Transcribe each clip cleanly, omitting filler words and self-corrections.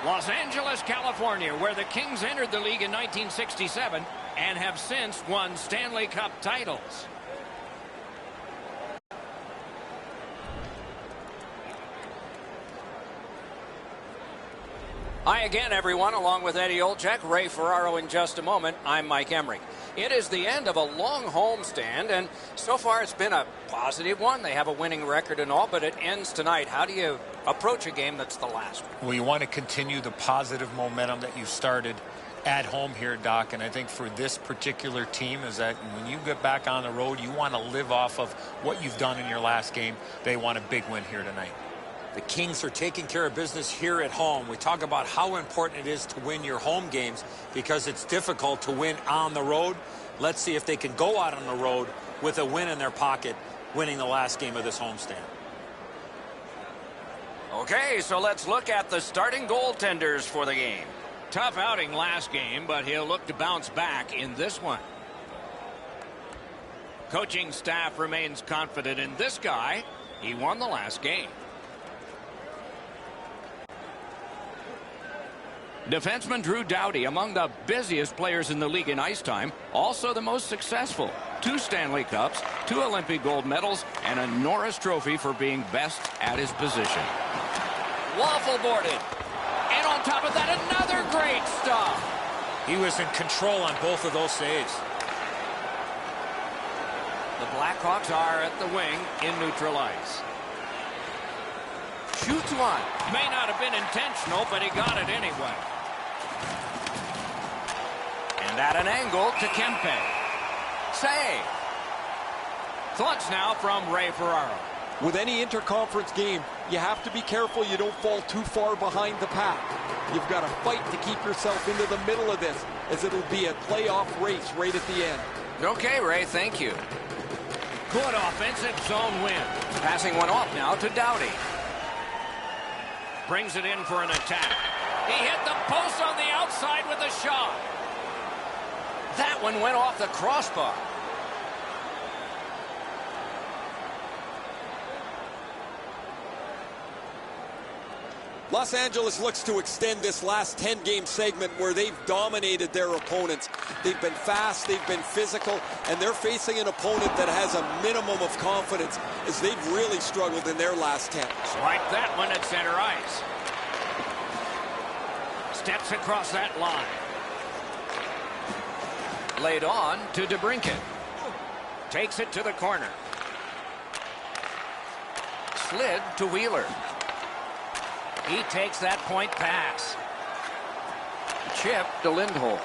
Los Angeles, California, where the Kings entered the league in 1967 and have since won Stanley Cup titles. Hi again, everyone. Along with Eddie Olczyk, Ray Ferraro in just a moment. I'm Mike Emrick. It is the end of a long homestand, and so far it's been a positive one. They have a winning record and all, but it ends tonight. How do you approach a game that's the last one? Well, you want to continue the positive momentum that you started at home here, Doc, and I think for this particular team is that when you get back on the road, you want to live off of what you've done in your last game. They want a big win here tonight. The Kings are taking care of business here at home. We talk about how important it is to win your home games because it's difficult to win on the road. Let's see if they can go out on the road with a win in their pocket, winning the last game of this homestand. Okay, so let's look at the starting goaltenders for the game. Tough outing last game, but he'll look to bounce back in this one. Coaching staff remains confident in this guy. He won the last game. Defenseman Drew Doughty, among the busiest players in the league in ice time, also the most successful. 2 Stanley Cups, 2 Olympic gold medals, and a Norris Trophy for being best at his position. Waffle boarded. And on top of that, another great stop. He was in control on both of those saves. The Blackhawks are at the wing in neutral ice. Shoots one. May not have been intentional, but he got it anyway. And at an angle to Kempe. Save. Thoughts now from Ray Ferraro. With any interconference game, you have to be careful you don't fall too far behind the pack. You've got to fight to keep yourself into the middle of this, as it'll be a playoff race right at the end. Okay, Ray, thank you. Good offensive zone win. Passing one off now to Doughty. Brings it in for an attack. He hit the post on the outside with a shot. That one went off the crossbar. Los Angeles looks to extend this last 10-game segment where they've dominated their opponents. They've been fast, they've been physical, and they're facing an opponent that has a minimum of confidence as they've really struggled in their last 10. Swipe that one at center ice. Steps across that line. Laid on to DeBrincat. Takes it to the corner. Slid to Wheeler. He takes that point pass. Chip to Lindholm.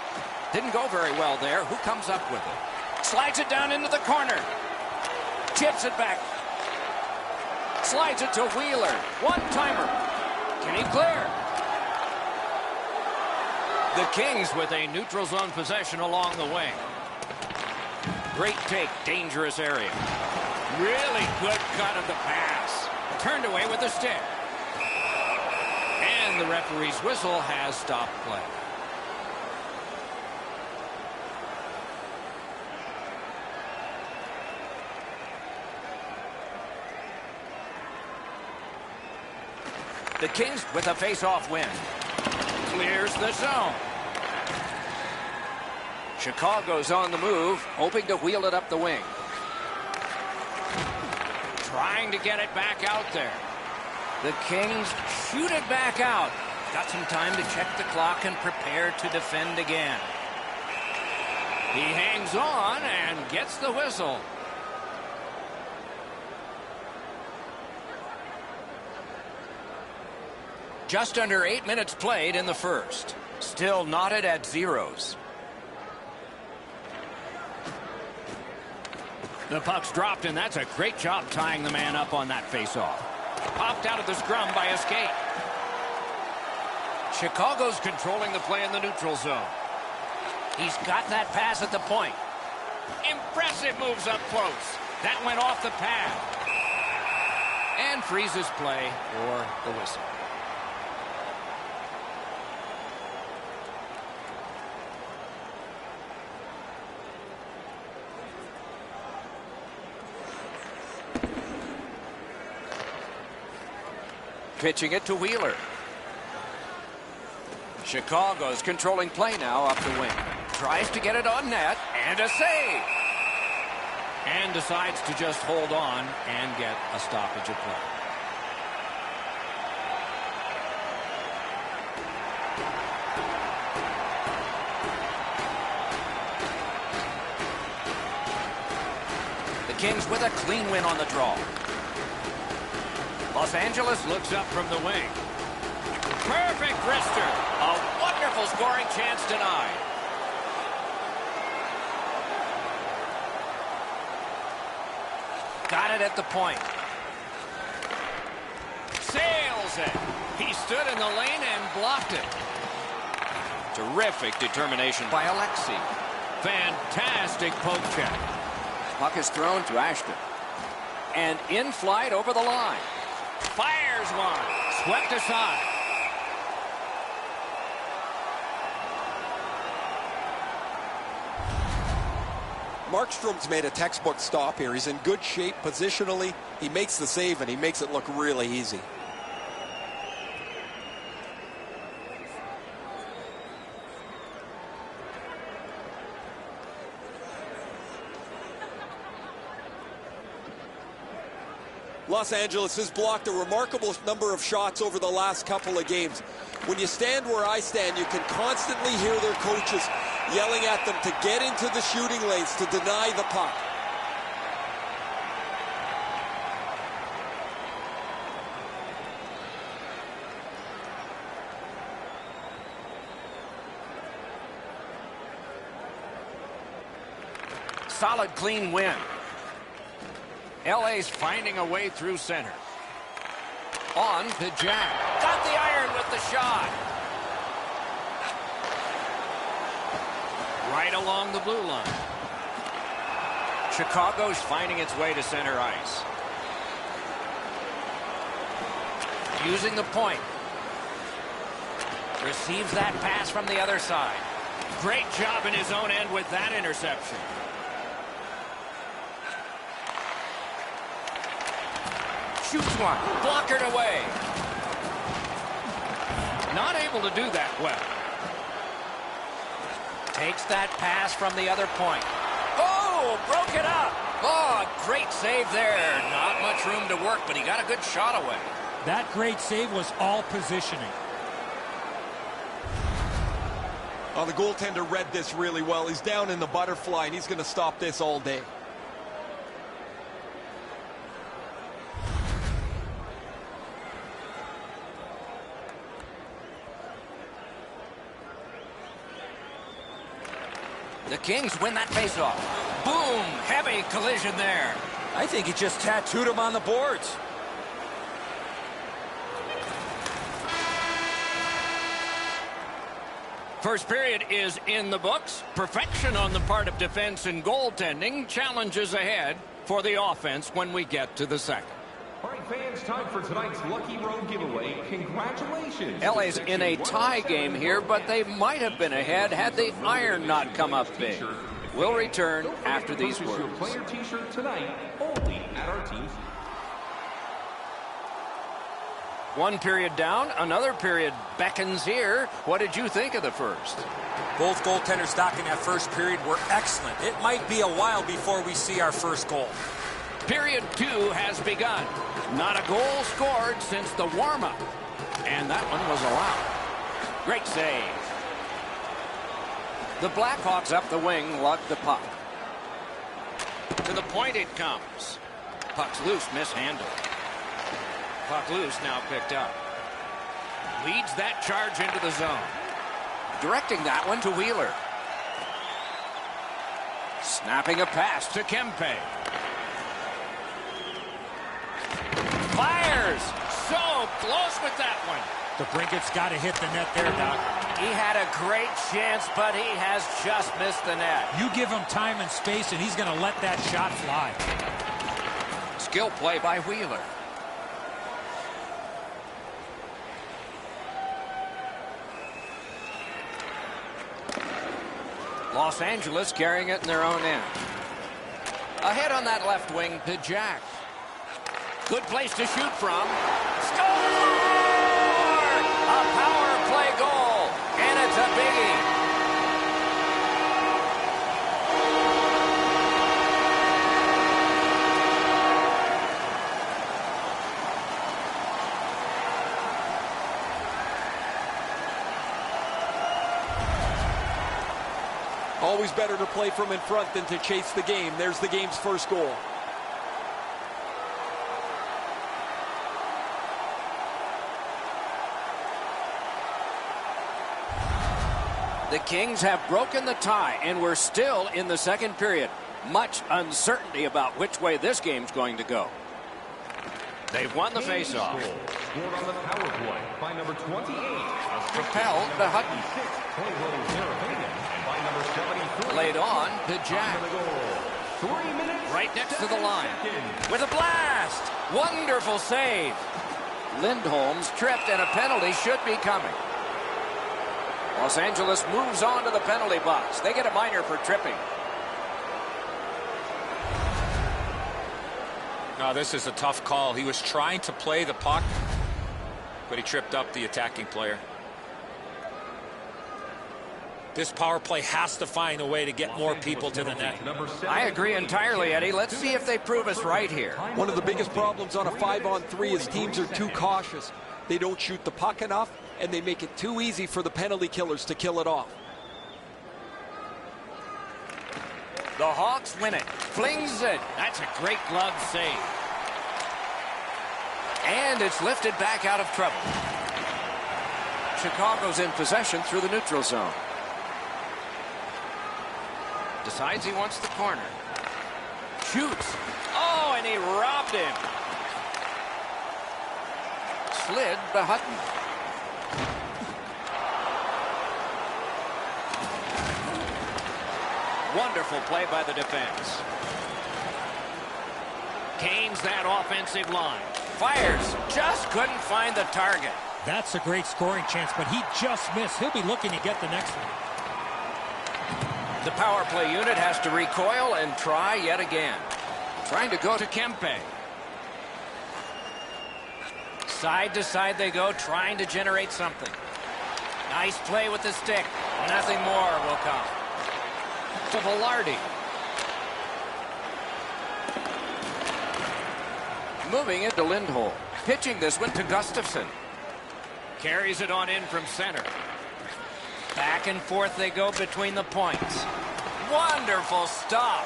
Didn't go very well there. Who comes up with it? Slides it down into the corner. Chips it back. Slides it to Wheeler. One-timer. Can he clear? The Kings with a neutral zone possession along the wing. Great take. Dangerous area. Really good cut of the pass. Turned away with the stick. And the referee's whistle has stopped play. The Kings with a face-off win. Clears the zone. Chicago's on the move, hoping to wheel it up the wing. Trying to get it back out there. The Kings shoot it back out. Got some time to check the clock and prepare to defend again. He hangs on and gets the whistle. Just under 8 minutes played in the first. Still knotted at zeros. The puck's dropped, and that's a great job tying the man up on that faceoff. Popped out of the scrum by a skate. Chicago's controlling the play in the neutral zone. He's got that pass at the point. Impressive moves up close. That went off the pad. And freezes play for the whistle. Pitching it to Wheeler. Chicago's controlling play now up the wing. Tries to get it on net, and a save. And decides to just hold on and get a stoppage of play. The Kings with a clean win on the draw. Los Angeles looks up from the wing. Perfect wrister. A wonderful scoring chance denied. Got it at the point. Sails it. He stood in the lane and blocked it. Terrific determination by Alexei. Fantastic poke check. Puck is thrown to Ashton. And in flight over the line. Fires one. Swept aside. Markstrom's made a textbook stop here. He's in good shape positionally. He makes the save, and he makes it look really easy. Los Angeles has blocked a remarkable number of shots over the last couple of games. When you stand where I stand, you can constantly hear their coaches yelling at them to get into the shooting lanes, to deny the puck. Solid, clean win. LA's finding a way through center. On to Jack. Got the iron with the shot. Right along the blue line. Chicago's finding its way to center ice. Using the point. Receives that pass from the other side. Great job in his own end with that interception. Shoots one. Blockered away. Not able to do that well. Takes that pass from the other point. Oh, broke it up. Oh, great save there. Not much room to work, but he got a good shot away. That great save was all positioning. Oh, the goaltender read this really well. He's down in the butterfly, and he's going to stop this all day. The Kings win that faceoff. Boom! Heavy collision there. I think he just tattooed him on the boards. First period is in the books. Perfection on the part of defense and goaltending. Challenges ahead for the offense when we get to the second. All right, fans, time for tonight's Lucky Road giveaway. Congratulations. LA's in a tie game here, but they might have been ahead had the iron not come up big. We'll return after these words. Your player t-shirt tonight only at our team's. One period down, another period beckons here. What did you think of the first? Both goaltenders, Doc, in that first period were excellent. It might be a while before we see our first goal. Period 2 has begun. Not a goal scored since the warm-up. And that one was allowed. Great save. The Blackhawks up the wing lug the puck. To the point it comes. Puck's loose, mishandled. Puck loose, now picked up. Leads that charge into the zone. Directing that one to Wheeler. Snapping a pass to Kempe. Fires! So close with that one. The Brinket's got to hit the net there, Doc. He had a great chance, but he has just missed the net. You give him time and space, and he's going to let that shot fly. Skill play by Wheeler. Los Angeles carrying it in their own end. Ahead on that left wing to Jack. Good place to shoot from. Score! A power play goal. a biggie. Always better to play from in front than to chase the game. There's the game's first goal. The Kings have broken the tie, and we're still in the second period. Much uncertainty about which way this game's going to go. They've won the faceoff. Scored on the power play by number 28. Propelled to Hutton. Laid on to Jack. 3 minutes. Right next to the line. With a blast. Wonderful save. Lindholm's tripped, and a penalty should be coming. Los Angeles moves on to the penalty box. They get a minor for tripping. No, this is a tough call. He was trying to play the puck, but he tripped up the attacking player. This power play has to find a way to get more people to the net. I agree entirely, Eddie. Let's see if they prove us right here. One of the biggest problems on a 5-on-3 is teams are too cautious. They don't shoot the puck enough, and they make it too easy for the penalty killers to kill it off. The Hawks win it. Flings it. That's a great glove save. And it's lifted back out of trouble. Chicago's in possession through the neutral zone. Decides he wants the corner. Shoots. Oh, and he robbed him. Slid to Hutton. Wonderful play by the defense. Gains that offensive line. Fires. Just couldn't find the target. That's a great scoring chance, but he just missed. He'll be looking to get the next one. The power play unit has to recoil and try yet again. Trying to go to Kempe. Side to side they go, trying to generate something. Nice play with the stick. Nothing more will come. To Velarde. Moving it to Lindholm. Pitching this one to Gustafsson. Carries it on in from center. Back and forth they go between the points. Wonderful stop.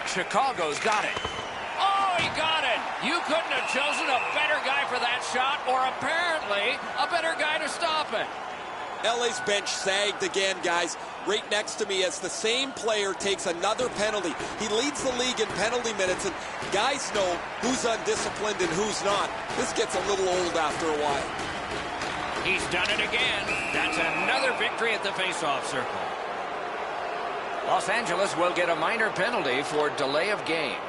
Chicago's got it. Oh, he got it. You couldn't have chosen a better guy for that shot, or apparently a better guy to stop it. LA's bench sagged again, guys, right next to me as the same player takes another penalty. He leads the league in penalty minutes, and guys know who's undisciplined and who's not. This gets a little old after a while. He's done it again. That's another victory at the faceoff circle. Los Angeles will get a minor penalty for delay of game.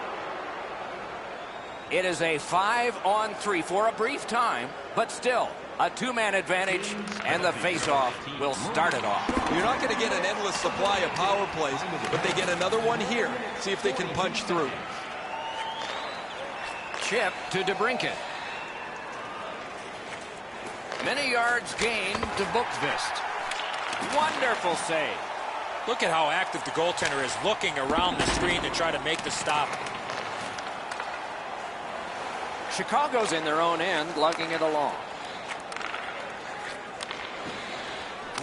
It is a 5-on-3 for a brief time, but still a two-man advantage, and the faceoff will start it off. You're not going to get an endless supply of power plays, but they get another one here. See if they can punch through. Chip to DeBrincat. Many yards gained to Bookvist. Wonderful save. Look at how active the goaltender is, looking around the screen to try to make the stop. Chicago's in their own end, lugging it along.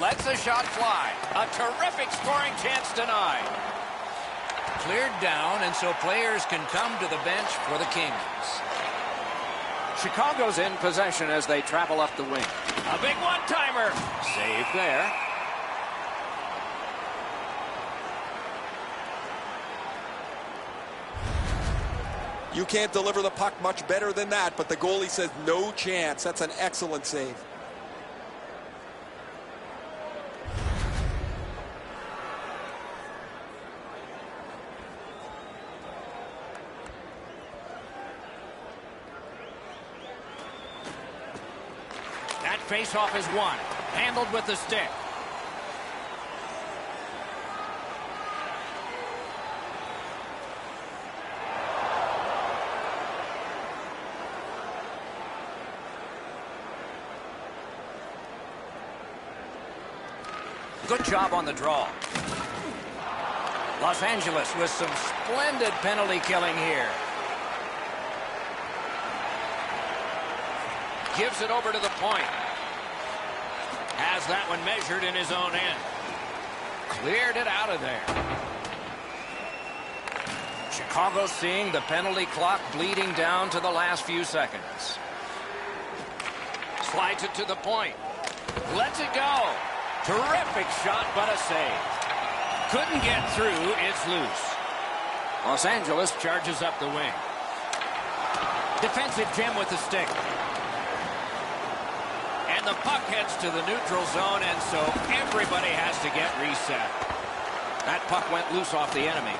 Lets a shot fly. A terrific scoring chance denied. Cleared down, and so players can come to the bench for the Kings. Chicago's in possession as they travel up the wing. A big one-timer. Save there. You can't deliver the puck much better than that, but the goalie says no chance. That's an excellent save. That faceoff is won. Handled with the stick. Good job on the draw. Los Angeles with some splendid penalty killing here. Gives it over to the point. Has that one measured in his own end. Cleared it out of there. Chicago seeing the penalty clock bleeding down to the last few seconds. Slides it to the point. Lets it go. Terrific shot, but a save. Couldn't get through. It's loose. Los Angeles charges up the wing. Defensive gem with the stick. And the puck heads to the neutral zone, and so everybody has to get reset. That puck went loose off the enemy.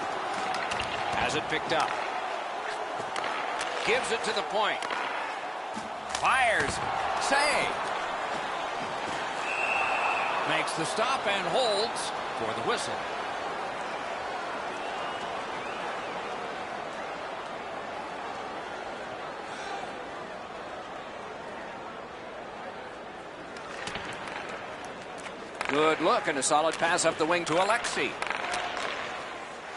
Has it picked up. Gives it to the point. Fires. Save. Makes the stop and holds for the whistle. Good look and a solid pass up the wing to Alexei.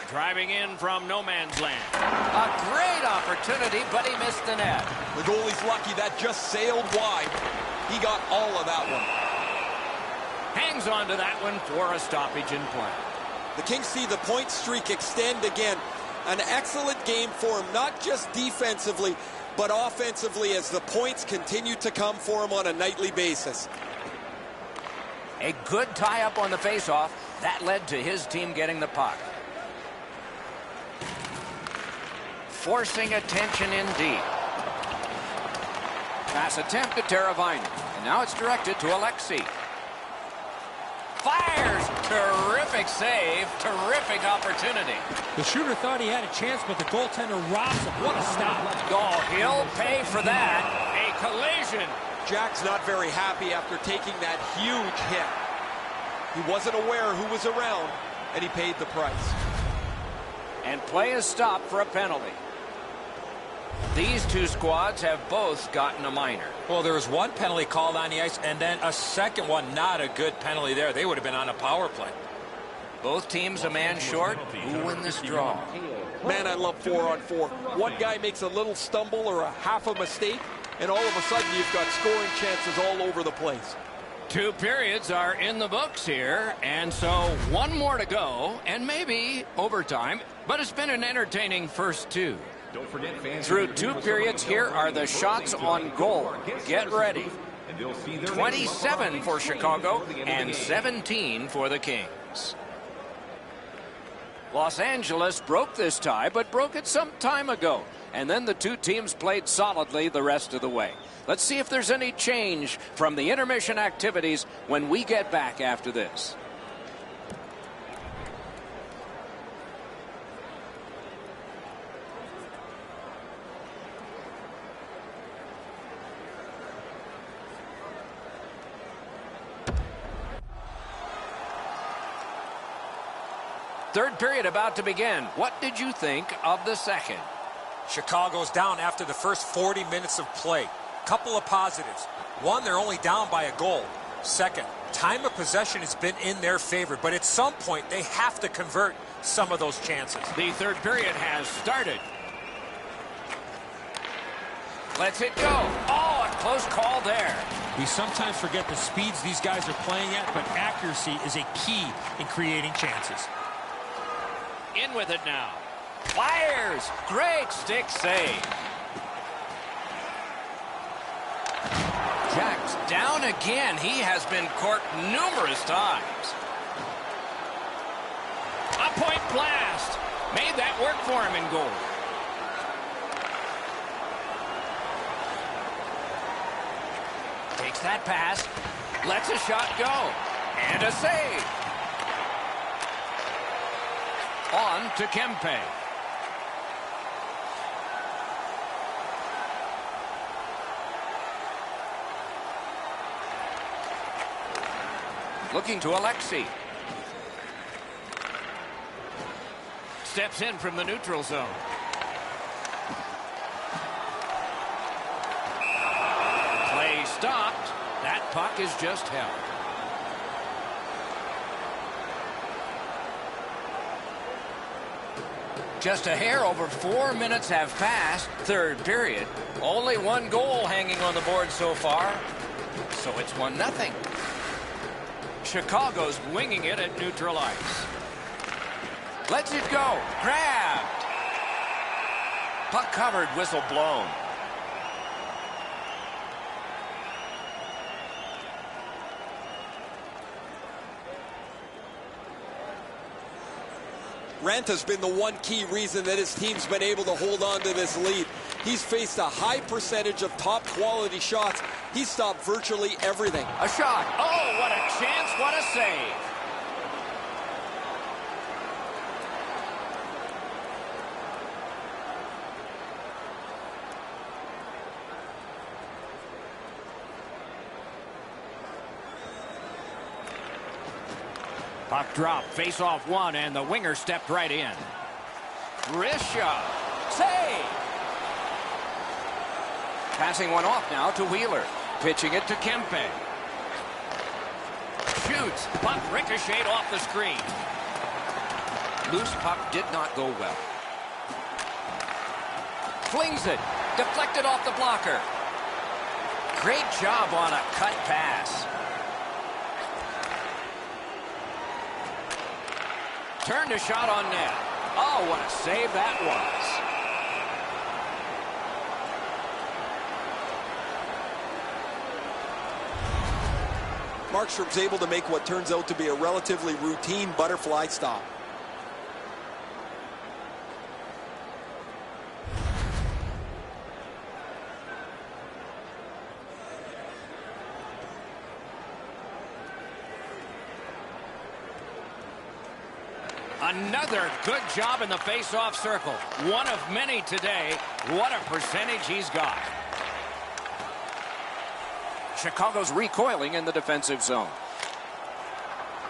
Driving in from no man's land. A great opportunity, but he missed the net. The goalie's lucky that just sailed wide. He got all of that one. Hangs on to that one for a stoppage in play. The Kings see the point streak extend again. An excellent game for him, not just defensively, but offensively as the points continue to come for him on a nightly basis. A good tie-up on the faceoff. That led to his team getting the puck. Forcing attention in deep. Pass attempt to Teravainen. And now it's directed to Alexei. Fires! Terrific save. Terrific opportunity. The shooter thought he had a chance, but the goaltender robs him. What a stop. Oh, he'll pay for that. A collision. Jack's not very happy after taking that huge hit. He wasn't aware who was around, and he paid the price. And play is stopped for a penalty. These two squads have both gotten a minor. Well, there was one penalty called on the ice, and then a second one, not a good penalty there. They would have been on a power play. Both teams a man short. Who win this draw? Man, I love 4-on-4. One guy makes a little stumble or a half a mistake, and all of a sudden you've got scoring chances all over the place. 2 periods are in the books here, and so one more to go, and maybe overtime, but it's been an entertaining first 2. Don't forget, fans, Through 2 periods, here are the shots on goal. Get ready. 27 for Chicago and 17 for the Kings. Los Angeles broke this tie, but broke it some time ago. And then the 2 teams played solidly the rest of the way. Let's see if there's any change from the intermission activities when we get back after this. Third period about to begin. What did you think of the second? Chicago's down after the first 40 minutes of play. Couple of positives. One, they're only down by a goal. Second, time of possession has been in their favor, but at some point they have to convert some of those chances. The third period has started. Lets it go. Oh, a close call there. We sometimes forget the speeds these guys are playing at, but accuracy is a key in creating chances. In with it now. Fires. Great stick save. Jack's down again. He has been corked numerous times. A point blast. Made that work for him in goal. Takes that pass. Lets a shot go. And a save. On to Kempe. Looking to Alexei. Steps in from the neutral zone. Play stopped. That puck is just held. Just a hair over 4 minutes have passed. Third period. Only one goal hanging on the board so far. So it's 1-0. Chicago's winging it at neutral ice. Lets it go. Grabbed. Puck covered, whistle blown. Ranta's been the one key reason that his team's been able to hold on to this lead. He's faced a high percentage of top quality shots. He's stopped virtually everything. A shot. Oh, what a chance. What a save. Puck drop, face-off one, and the winger stepped right in. Wrist shot. Save! Passing one off now to Wheeler. Pitching it to Kempe. Shoots. Puck ricocheted off the screen. Loose puck did not go well. Flings it. Deflected off the blocker. Great job on a cut pass. Turned a shot on net. Oh, what a save that was. Markstrom's able to make what turns out to be a relatively routine butterfly stop. Another good job in the face-off circle. One of many today. What a percentage he's got. Chicago's recoiling in the defensive zone.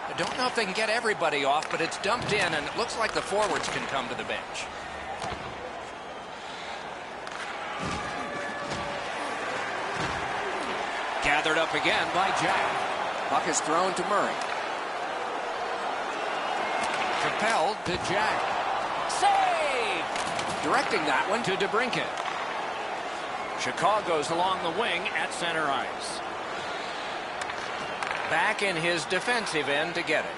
I don't know if they can get everybody off, but it's dumped in, and it looks like the forwards can come to the bench. Gathered up again by Jack. Puck is thrown to Murray. Propelled to Jack. Save! Directing that one to DeBrincat. Chicago's along the wing at center ice. Back in his defensive end to get it.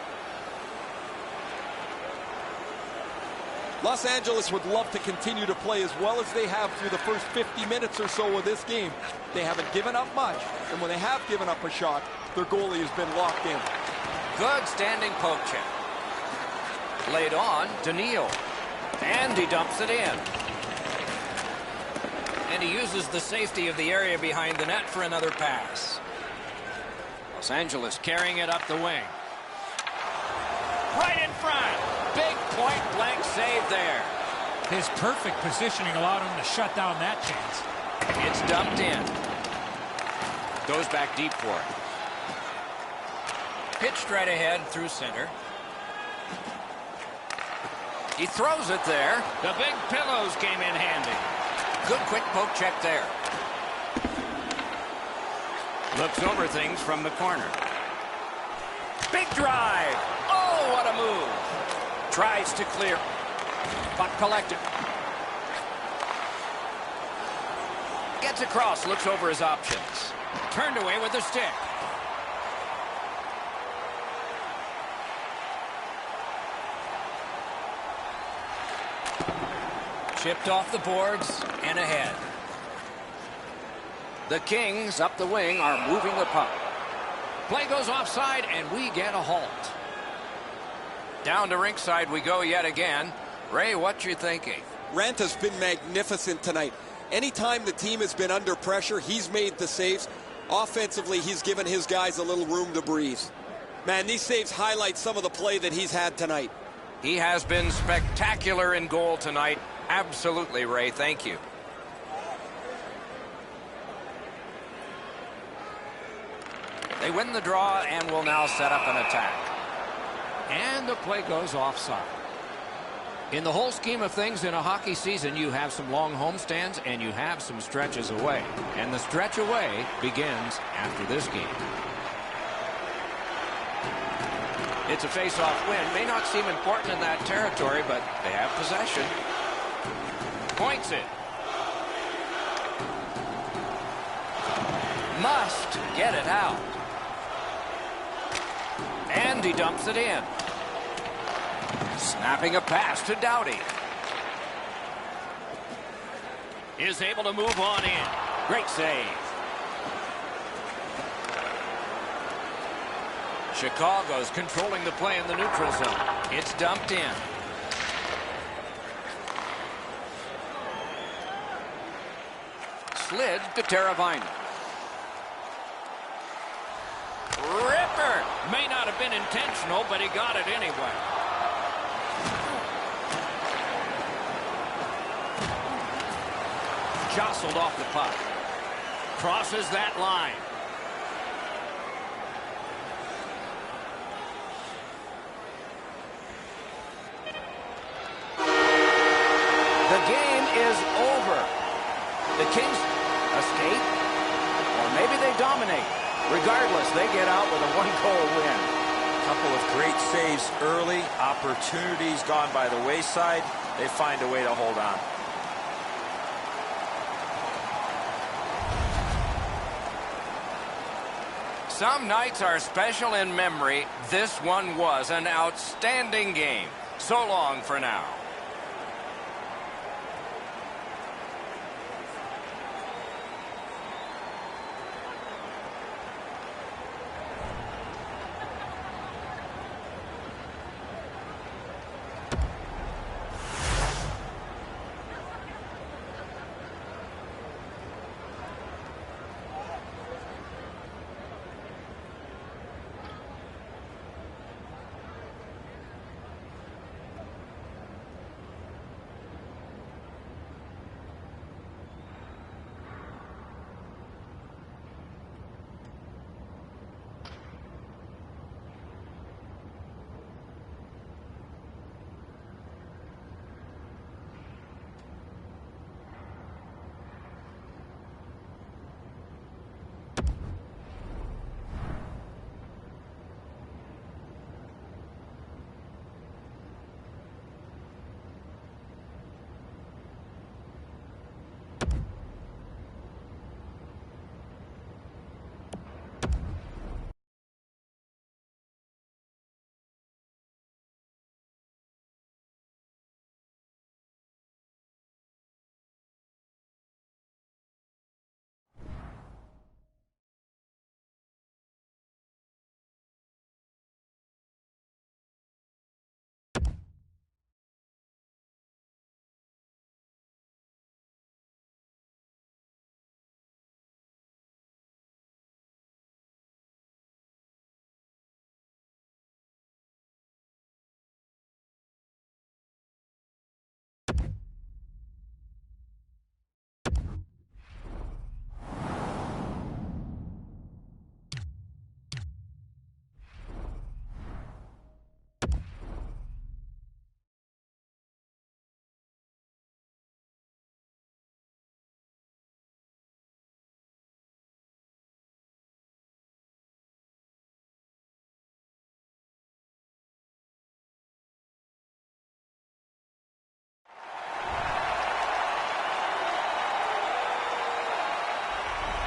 Los Angeles would love to continue to play as well as they have through the first 50 minutes or so of this game. They haven't given up much, and when they have given up a shot, their goalie has been locked in. Good standing poke check. Laid on to Neal. And he dumps it in. And he uses the safety of the area behind the net for another pass. Los Angeles carrying it up the wing. Right in front. Big point-blank save there. His perfect positioning allowed him to shut down that chance. It's dumped in. Goes back deep for it. Pitched right ahead through center. He throws it there. The big pillows came in handy. Good quick poke check there. Looks over things from the corner. Big drive. Oh, what a move. Tries to clear. Puck collected. Gets across, looks over his options. Turned away with the stick. Chipped off the boards and ahead. The Kings up the wing are moving the puck. Play goes offside and we get a halt. Down to rinkside we go yet again. Ray, what you thinking? Ranta's been magnificent tonight. Anytime the team has been under pressure, he's made the saves. Offensively, he's given his guys a little room to breathe. Man, these saves highlight some of the play that he's had tonight. He has been spectacular in goal tonight. Absolutely, Ray. Thank you. They win the draw and will now set up an attack. And the play goes offside. In the whole scheme of things in a hockey season, you have some long homestands and you have some stretches away. And the stretch away begins after this game. It's a face-off win. May not seem important in that territory, but they have possession. Points it. Must get it out. And he dumps it in. Snapping a pass to Doughty. Is able to move on in. Great save. Chicago's controlling the play in the neutral zone. It's dumped in. Slid to Teravainen. Ripper! May not have been intentional, but he got it anyway. Jostled off the puck. Crosses that line. The game is over. The Kings escape, or maybe they dominate. Regardless, they get out with a one-goal win. Couple of great saves early. Opportunities gone by the wayside. They find a way to hold on. Some nights are special in memory. This one was an outstanding game. So long for now.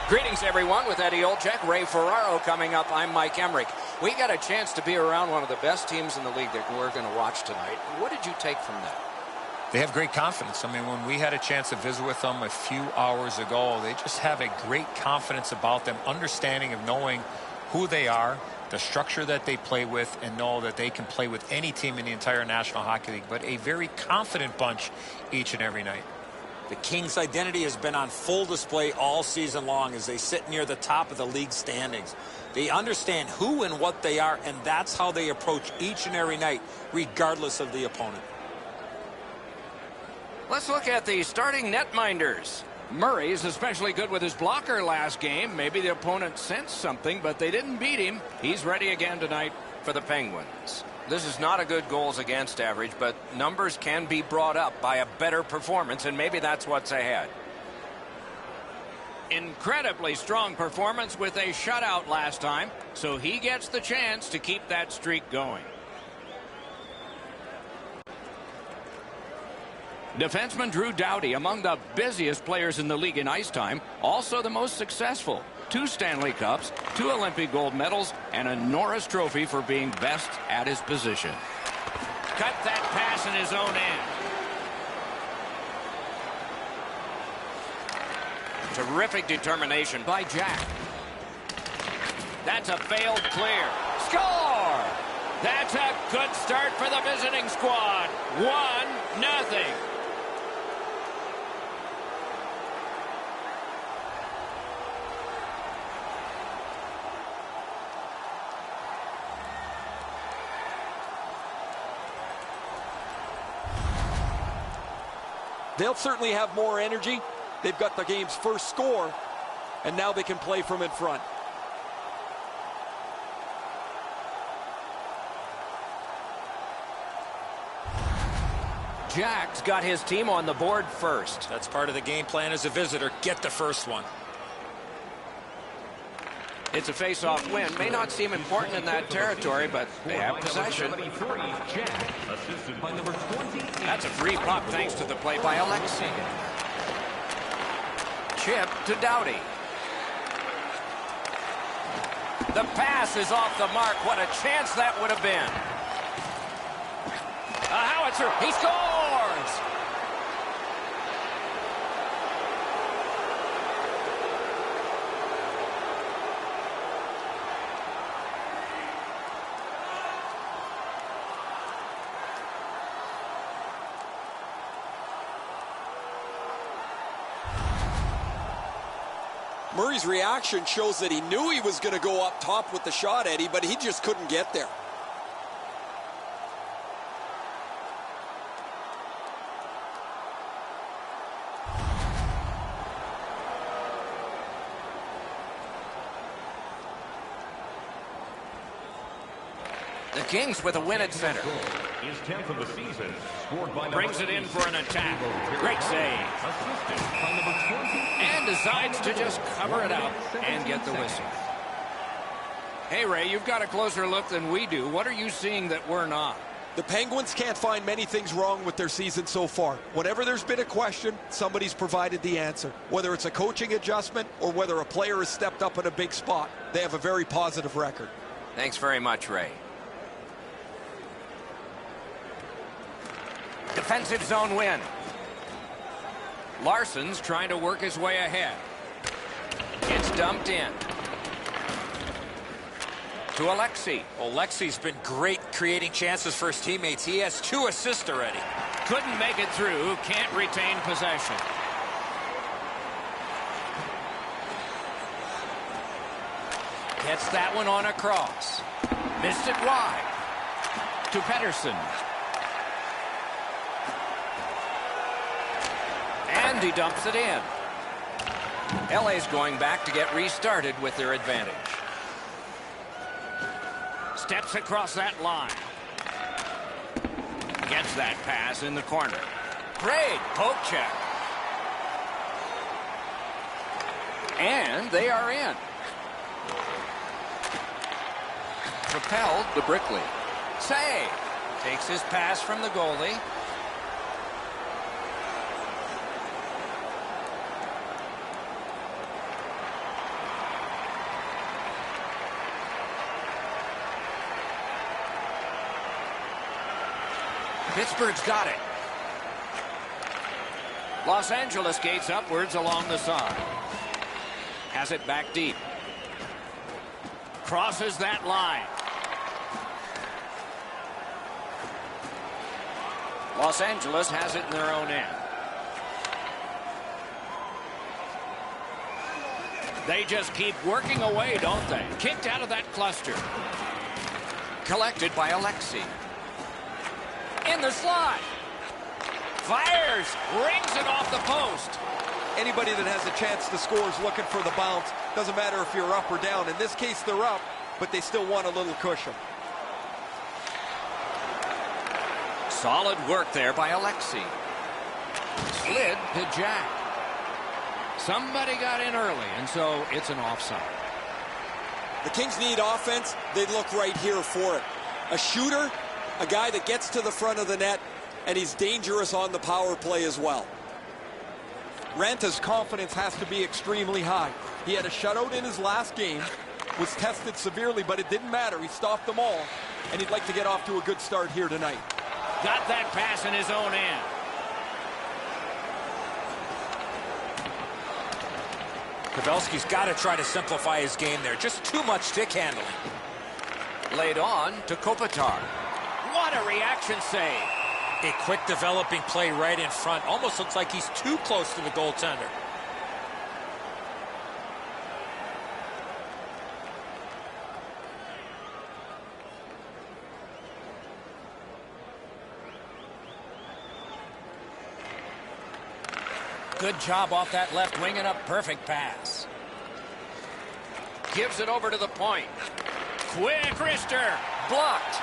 Greetings, everyone, with Eddie Olczyk, Ray Ferraro coming up. I'm Mike Emmerich. We got a chance to be around one of the best teams in the league that we're going to watch tonight. What did you take from that? They have great confidence. I mean, when we had a chance to visit with them a few hours ago, they just have a great confidence about them, understanding of knowing who they are, the structure that they play with, and know that they can play with any team in the entire National Hockey League. But a very confident bunch each and every night. The Kings' identity has been on full display all season long as they sit near the top of the league standings. They understand who and what they are, and that's how they approach each and every night, regardless of the opponent. Let's look at the starting netminders. Murray is especially good with his blocker last game. Maybe the opponent sensed something, but they didn't beat him. He's ready again tonight for the Penguins. This is not a good goals against average, but numbers can be brought up by a better performance, and maybe that's what's ahead. Incredibly strong performance with a shutout last time, so he gets the chance to keep that streak going. Defenseman Drew Doughty, among the busiest players in the league in ice time, also the most successful. 2 Stanley Cups, 2 Olympic gold medals, and a Norris Trophy for being best at his position. Cut that pass in his own end. Terrific determination by Jack. That's a failed clear. Score! That's a good start for the visiting squad. 1-0. They'll certainly have more energy. They've got the game's first score, and now they can play from in front. Jack's got his team on the board first. That's part of the game plan as a visitor. Get the first one. It's a face-off win. May not seem important in that territory, but they have possession. That's a free puck thanks to the play by Alexei. Chip to Doughty. The pass is off the mark. What a chance that would have been. A howitzer. He scores! Murray's reaction shows that he knew he was going to go up top with the shot, Eddie, but he just couldn't get there. The Kings with a win at center. His 10th of the season, scored by Brings it in for an attack. Great save. And decides to just cover it up and get the whistle. Hey, Ray, you've got a closer look than we do. What are you seeing that we're not? The Penguins can't find many things wrong with their season so far. Whenever there's been a question, somebody's provided the answer. Whether it's a coaching adjustment or whether a player has stepped up in a big spot, they have a very positive record. Thanks very much, Ray. Defensive zone win. Larson's trying to work his way ahead. It's dumped in. To Alexei. Alexei's been great creating chances for his teammates. He has 2 assists already. Couldn't make it through. Can't retain possession. Gets that one on a cross. Missed it wide. To Pettersson. And he dumps it in. LA's going back to get restarted with their advantage. Steps across that line. Gets that pass in the corner. Great poke check. And they are in. Propelled to Brickley. Save. Takes his pass from the goalie. Pittsburgh's got it. Los Angeles gates upwards along the side. Has it back deep. Crosses that line. Los Angeles has it in their own end. They just keep working away, don't they? Kicked out of that cluster. Collected by Alexei. In the slot. Fires. Rings it off the post. Anybody that has a chance to score is looking for the bounce. Doesn't matter if you're up or down. In this case, they're up, but they still want a little cushion. Solid work there by Alexei. Slid to Jack. Somebody got in early, and so it's an offside. The Kings need offense. They look right here for it. A shooter, a guy that gets to the front of the net, and he's dangerous on the power play as well. Ranta's confidence has to be extremely high. He had a shutout in his last game, was tested severely, but it didn't matter. He stopped them all, and he'd like to get off to a good start here tonight. Got that pass in his own end. Pavelski's got to try to simplify his game there. Just too much stick handling. Laid on to Kopitar. What a reaction save. A quick developing play right in front. Almost looks like he's too close to the goaltender. Good job off that left wing and a perfect pass. Gives it over to the point. Quick wrister. Blocked.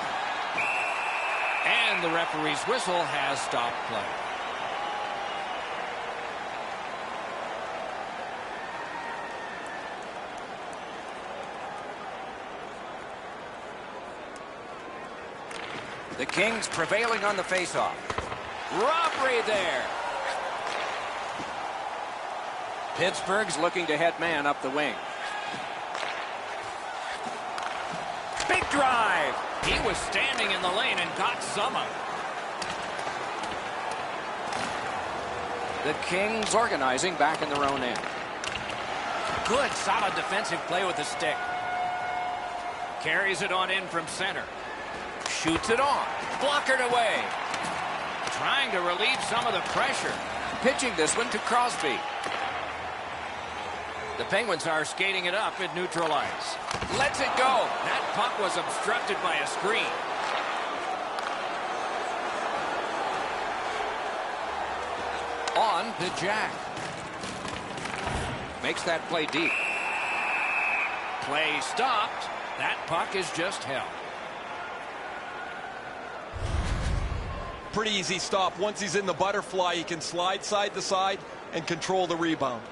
And the referee's whistle has stopped play. The Kings prevailing on the faceoff. Robbery there. Pittsburgh's looking to head man up the wing. Big drive. He was standing in the lane and got some of it. The Kings organizing back in their own end. Good, solid defensive play with the stick. Carries it on in from center. Shoots it on. Blockered away. Trying to relieve some of the pressure. Pitching this one to Crosby. The Penguins are skating it up at neutral ice. Lets it go. That puck was obstructed by a screen. On to Jack. Makes that play deep. Play stopped. That puck is just held. Pretty easy stop. Once he's in the butterfly, he can slide side to side and control the rebound.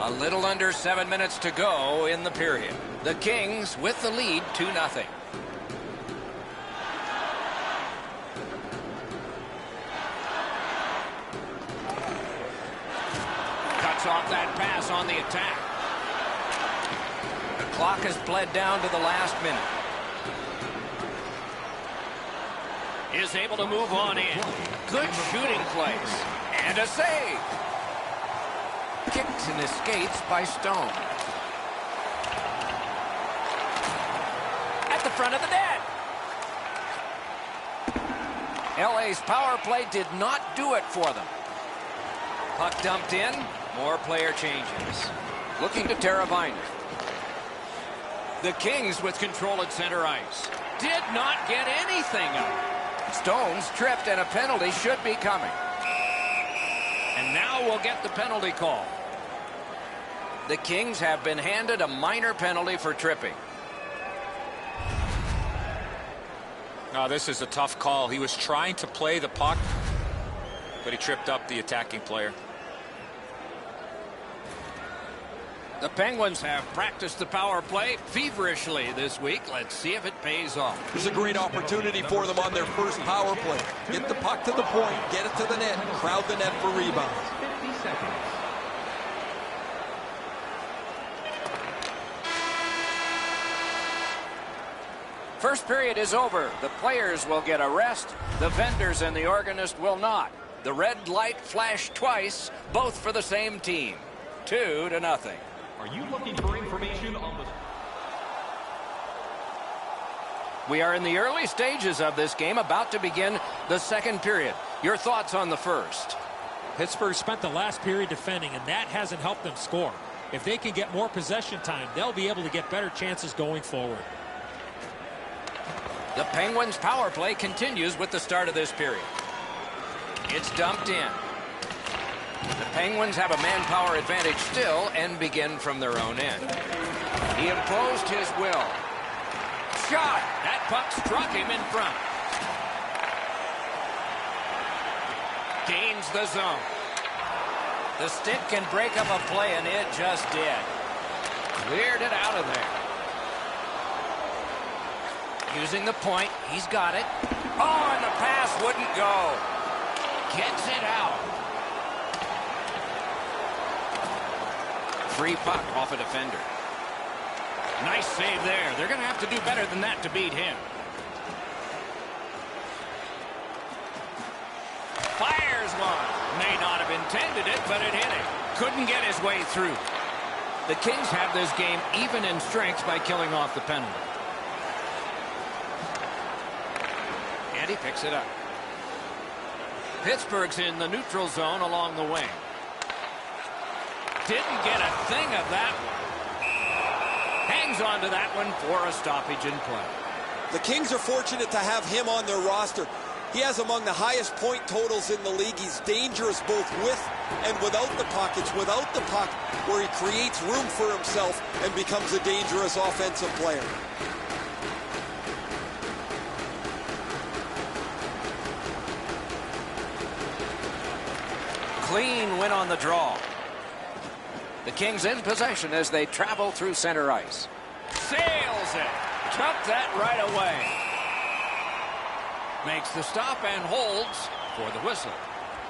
A little under 7 minutes to go in the period. The Kings with the lead 2-0. Cuts off that pass on the attack. The clock has bled down to the last minute. Is able to move on in. Good shooting place. And a save. Kicks and escapes by Stone. At the front of the net. LA's power play did not do it for them. Puck dumped in. More player changes. Looking to Teravainen. The Kings with control at center ice. Did not get anything out. Stone's tripped and a penalty should be coming. And now we'll get the penalty call. The Kings have been handed a minor penalty for tripping. No, this is a tough call. He was trying to play the puck, but he tripped up the attacking player. The Penguins have practiced the power play feverishly this week. Let's see if it pays off. There's a great opportunity for them on their first power play. Get the puck to the point, get it to the net, crowd the net for rebounds. 50 seconds. First period is over. The players will get a rest. The vendors and the organist will not. The red light flashed twice, both for the same team. 2-0. Are you looking for information on the... We are in the early stages of this game, about to begin the second period. Your thoughts on the first? Pittsburgh spent the last period defending, and that hasn't helped them score. If they can get more possession time, they'll be able to get better chances going forward. The Penguins' power play continues with the start of this period. It's dumped in. The Penguins have a manpower advantage still and begin from their own end. He imposed his will. Shot! That puck struck him in front. Gains the zone. The stick can break up a play, and it just did. Cleared it out of there. Using the point. He's got it. Oh, and the pass wouldn't go. Gets it out. Free puck off a defender. Nice save there. They're going to have to do better than that to beat him. Fires one. May not have intended it, but it hit it. Couldn't get his way through. The Kings have this game even in strength by killing off the penalty. And he picks it up. Pittsburgh's in the neutral zone along the wing. Didn't get a thing of that one. Hangs on to that one for a stoppage in play. The Kings are fortunate to have him on their roster. He has among the highest point totals in the league. He's dangerous both with and without the puck. It's without the puck where he creates room for himself and becomes a dangerous offensive player. Clean win on the draw. The Kings in possession as they travel through center ice. Sails it. Took that right away. Makes the stop and holds for the whistle.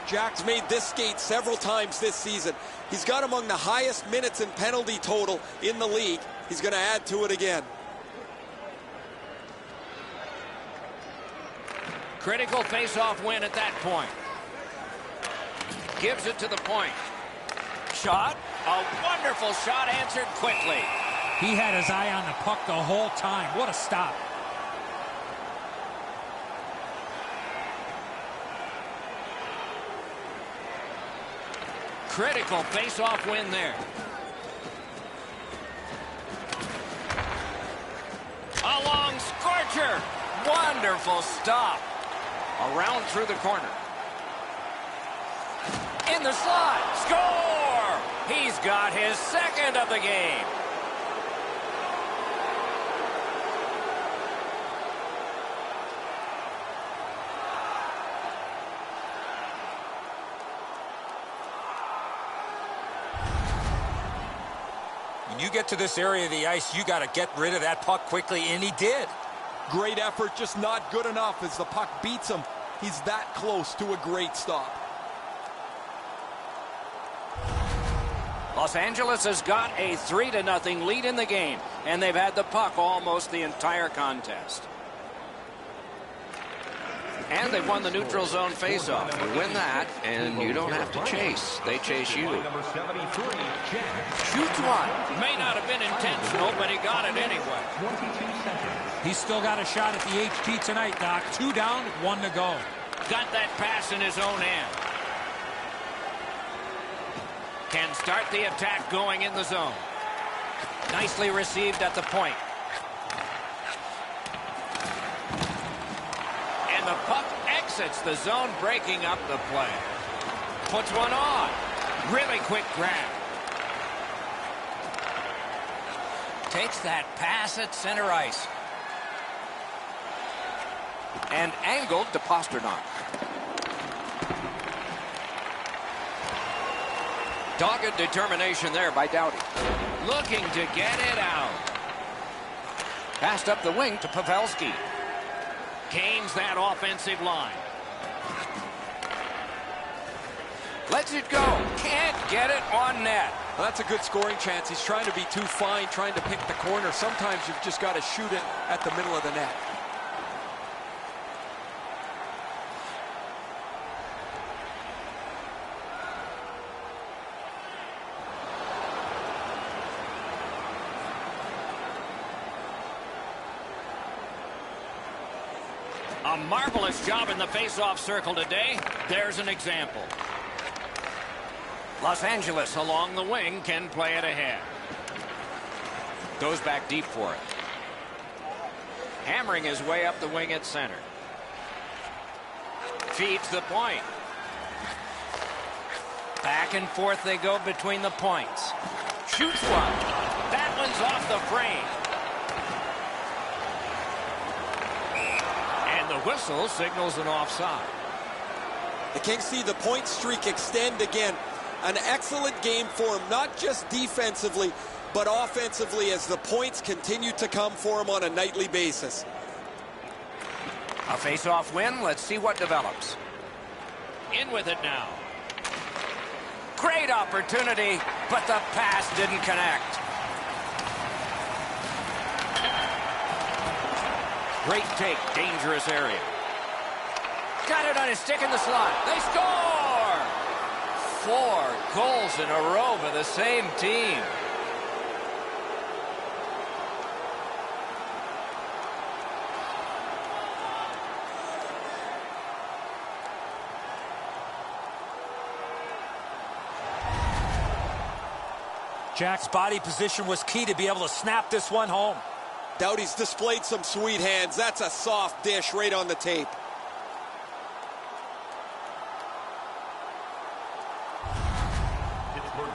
Jack's made this skate several times this season. He's got among the highest minutes and penalty total in the league. He's going to add to it again. Critical face-off win at that point. Gives it to the point. Shot. A wonderful shot answered quickly. He had his eye on the puck the whole time. What a stop. Critical face-off win there. A long scorcher. Wonderful stop. Around through the corner. In the slot. Score! He's got his second of the game. When you get to this area of the ice, you got to get rid of that puck quickly, and he did. Great effort, just not good enough as the puck beats him. He's that close to a great stop. Los Angeles has got a 3-0 lead in the game, and they've had the puck almost the entire contest. And they've won the neutral zone faceoff. You win that, and you don't have to chase. They chase you. Shoots one. May not have been intentional, but he got it anyway. He's still got a shot at the HT tonight, Doc. 2 down, 1 to go. Got that pass in his own end. Can start the attack going in the zone. Nicely received at the point. And the puck exits the zone, breaking up the play. Puts one on. Really quick grab. Takes that pass at center ice. And angled to Pasternak. Dogged determination there by Doughty. Looking to get it out. Passed up the wing to Pavelski. Gains that offensive line. Lets it go. Can't get it on net. Well, that's a good scoring chance. He's trying to be too fine, trying to pick the corner. Sometimes you've just got to shoot it at the middle of the net. A marvelous job in the face-off circle today. There's an example. Los Angeles along the wing can play it ahead. Goes back deep for it. Hammering his way up the wing at center. Feeds the point. Back and forth they go between the points. Shoots one. That one's off the frame. The whistle signals an offside. The Kings see the point streak extend again. An excellent game for him, not just defensively, but offensively as the points continue to come for him on a nightly basis. A face-off win. Let's see what develops. In with it now. Great opportunity, but the pass didn't connect. Great take, dangerous area. Got it on his stick in the slot. They score! 4 goals in a row for the same team. Jack's body position was key to be able to snap this one home. Doughty's displayed some sweet hands. That's a soft dish right on the tape.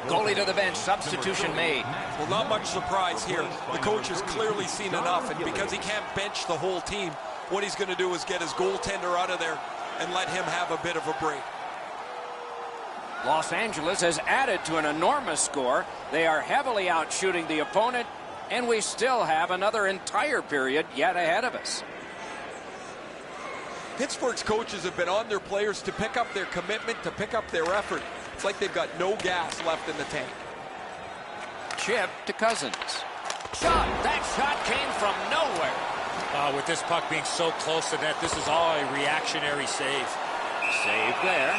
Goalie to the bench, substitution made. Well, not much surprise here. The coach has clearly seen enough, and because he can't bench the whole team, what he's going to do is get his goaltender out of there and let him have a bit of a break. Los Angeles has added to an enormous score. They are heavily out shooting the opponent, and we still have another entire period yet ahead of us. Pittsburgh's coaches have been on their players to pick up their commitment, to pick up their effort. It's like they've got no gas left in the tank. Chip to Cousins. Shot! That shot came from nowhere. With this puck being so close to net, this is all a reactionary save. Save there.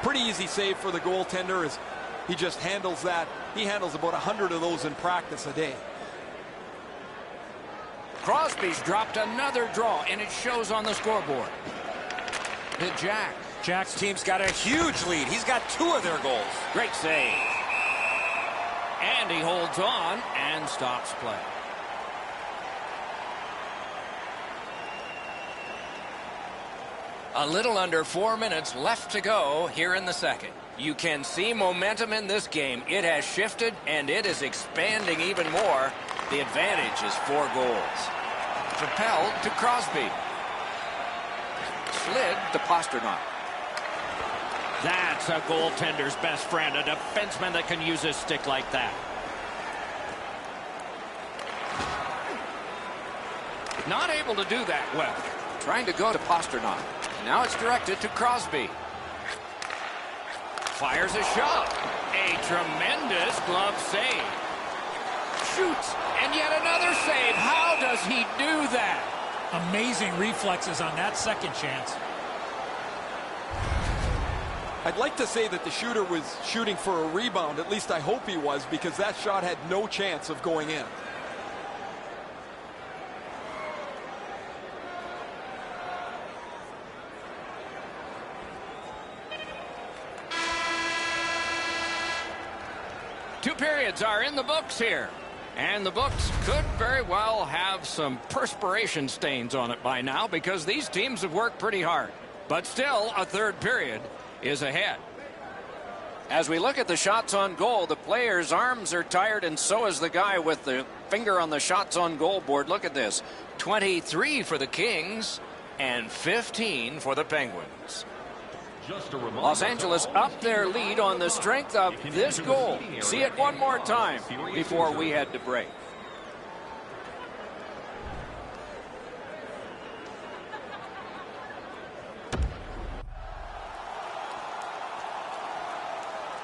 Pretty easy save for the goaltender as he just handles that. He handles about 100 of those in practice a day. Crosby's dropped another draw, and it shows on the scoreboard. To Jack. Jack's team's got a huge lead. He's got 2 of their goals. Great save. And he holds on and stops play. A little under 4 minutes left to go here in the second. You can see momentum in this game. It has shifted, and it is expanding even more. The advantage is 4 goals. Propelled to Crosby. Slid to Pasternak. That's a goaltender's best friend, a defenseman that can use his stick like that. Not able to do that well. Trying to go to Pasternak. Now it's directed to Crosby. Fires a shot. A tremendous glove save. Shoots, and yet another save. How does he do that? Amazing reflexes on that second chance. I'd like to say that the shooter was shooting for a rebound. At least I hope he was, because that shot had no chance of going in. Two periods are in the books here. And the books could very well have some perspiration stains on it by now, because these teams have worked pretty hard. But still, a third period is ahead. As we look at the shots on goal, the player's arms are tired, and so is the guy with the finger on the shots on goal board. Look at this. 23 for the Kings and 15 for the Penguins. Los Angeles up their lead on the strength of this goal. See it one more time before we head to break.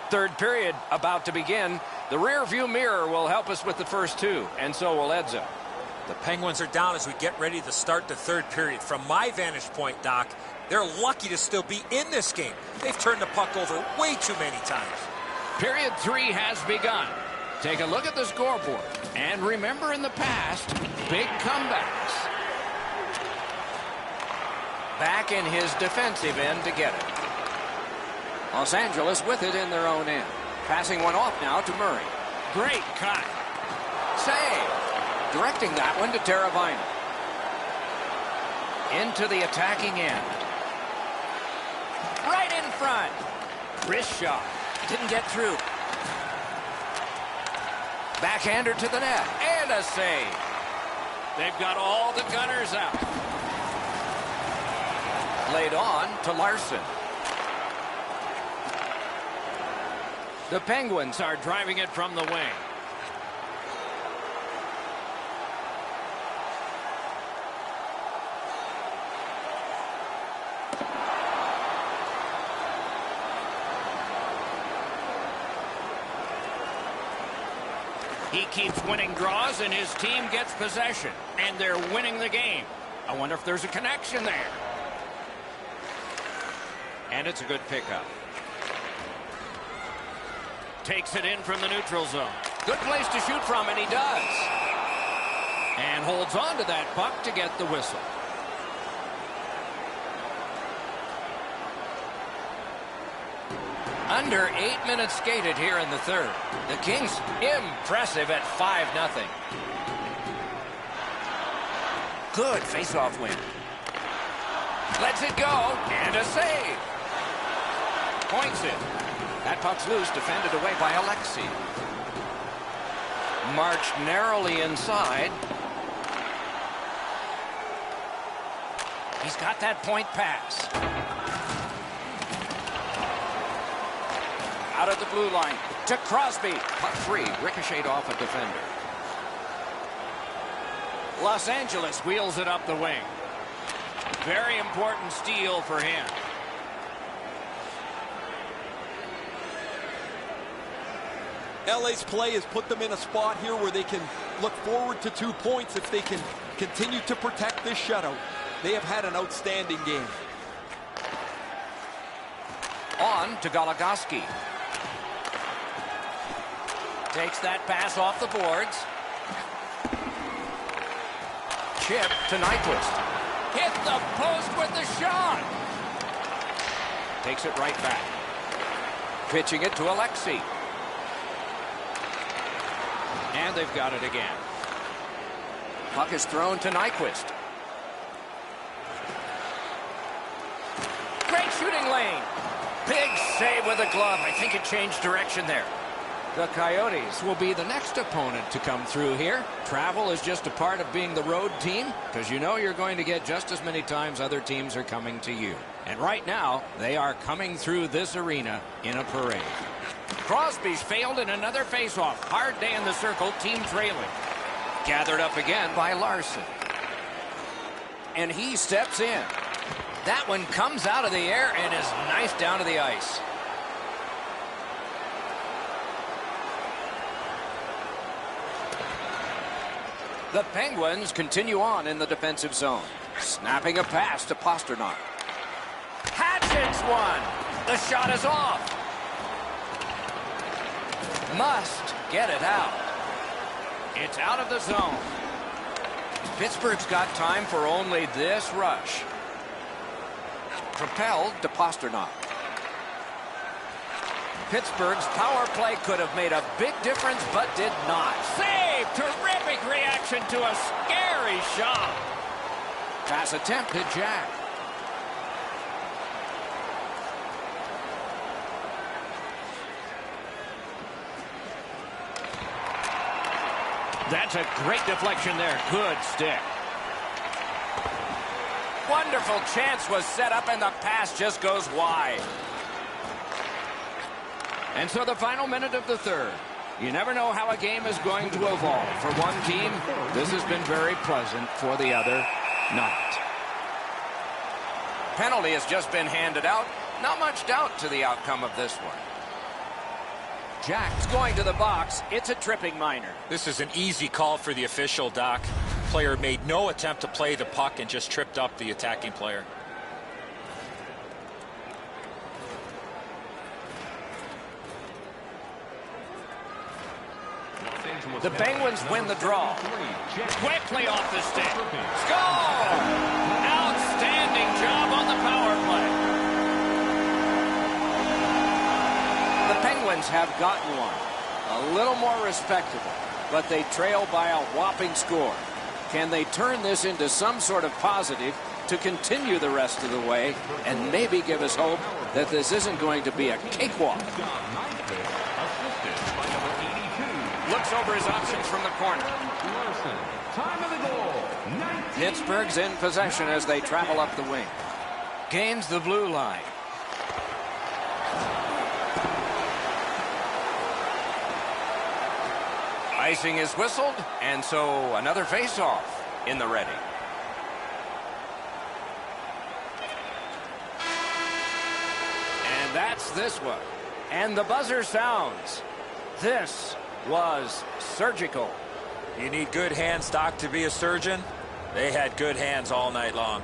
Third period about to begin. The rear view mirror will help us with the first 2, and so will Edzo. The Penguins are down as we get ready to start the third period. From my vantage point, Doc, they're lucky to still be in this game. They've turned the puck over way too many times. Period 3 has begun. Take a look at the scoreboard. And remember, in the past, big comebacks. Back in his defensive end to get it. Los Angeles with it in their own end. Passing one off now to Murray. Great cut. Save. Directing that one to Teravainen. Into the attacking end. Right in front. Wrist shot. Didn't get through. Backhander to the net. And a save. They've got all the gunners out. Laid on to Larson. The Penguins are driving it from the wing. He keeps winning draws, and his team gets possession, and they're winning the game. I wonder if there's a connection there. And it's a good pickup. Takes it in from the neutral zone. Good place to shoot from, and he does. And holds on to that puck to get the whistle. Under 8 minutes skated here in the third. The Kings impressive at 5-0. Good face-off win. Lets it go, and a save. Points it. That puck's loose, defended away by Alexei. Marched narrowly inside. He's got that point pass. Out of the blue line to Crosby. Puck free, ricocheted off a defender. Los Angeles wheels it up the wing. Very important steal for him. LA's play has put them in a spot here where they can look forward to 2 points if they can continue to protect this shutout. They have had an outstanding game. On to Goligoski. Takes that pass off the boards. Chip to Nyquist. Hit the post with the shot. Takes it right back. Pitching it to Alexei. And they've got it again. Puck is thrown to Nyquist. Great shooting lane. Big save with a glove. I think it changed direction there. The Coyotes will be the next opponent to come through here. Travel is just a part of being the road team, because you know you're going to get just as many times other teams are coming to you. And right now, they are coming through this arena in a parade. Crosby's failed in another faceoff. Hard day in the circle, team trailing. Gathered up again by Larson. And he steps in. That one comes out of the air and is knifed down to the ice. The Penguins continue on in the defensive zone. Snapping a pass to Pasternak. Hatchets one. The shot is off. Must get it out. It's out of the zone. Pittsburgh's got time for only this rush. Propelled to Pasternak. Pittsburgh's power play could have made a big difference, but did not. Save! Terrific reaction to a scary shot. Pass attempted, Jack. That's a great deflection there. Good stick. Wonderful chance was set up, and the pass just goes wide. And so the final minute of the third. You never know how a game is going to evolve. For one team, this has been very pleasant. For the other, not. Penalty has just been handed out. Not much doubt to the outcome of this one. Jack's going to the box. It's a tripping minor. This is an easy call for the official, Doc. Player made no attempt to play the puck and just tripped up the attacking player. The Penguins win the draw. Quickly off the stick. Score! Outstanding job on the power play. The Penguins have gotten one. A little more respectable, but they trail by a whopping score. Can they turn this into some sort of positive to continue the rest of the way and maybe give us hope that this isn't going to be a cakewalk? Looks over his options from the corner. Larson, time of the goal, 19. Pittsburgh's in possession as they travel up the wing. Gains the blue line. Icing is whistled, and so another face-off in the ready. And that's this one. And the buzzer sounds. This was surgical. You need good hands, Doc, to be a surgeon. They had good hands all night long.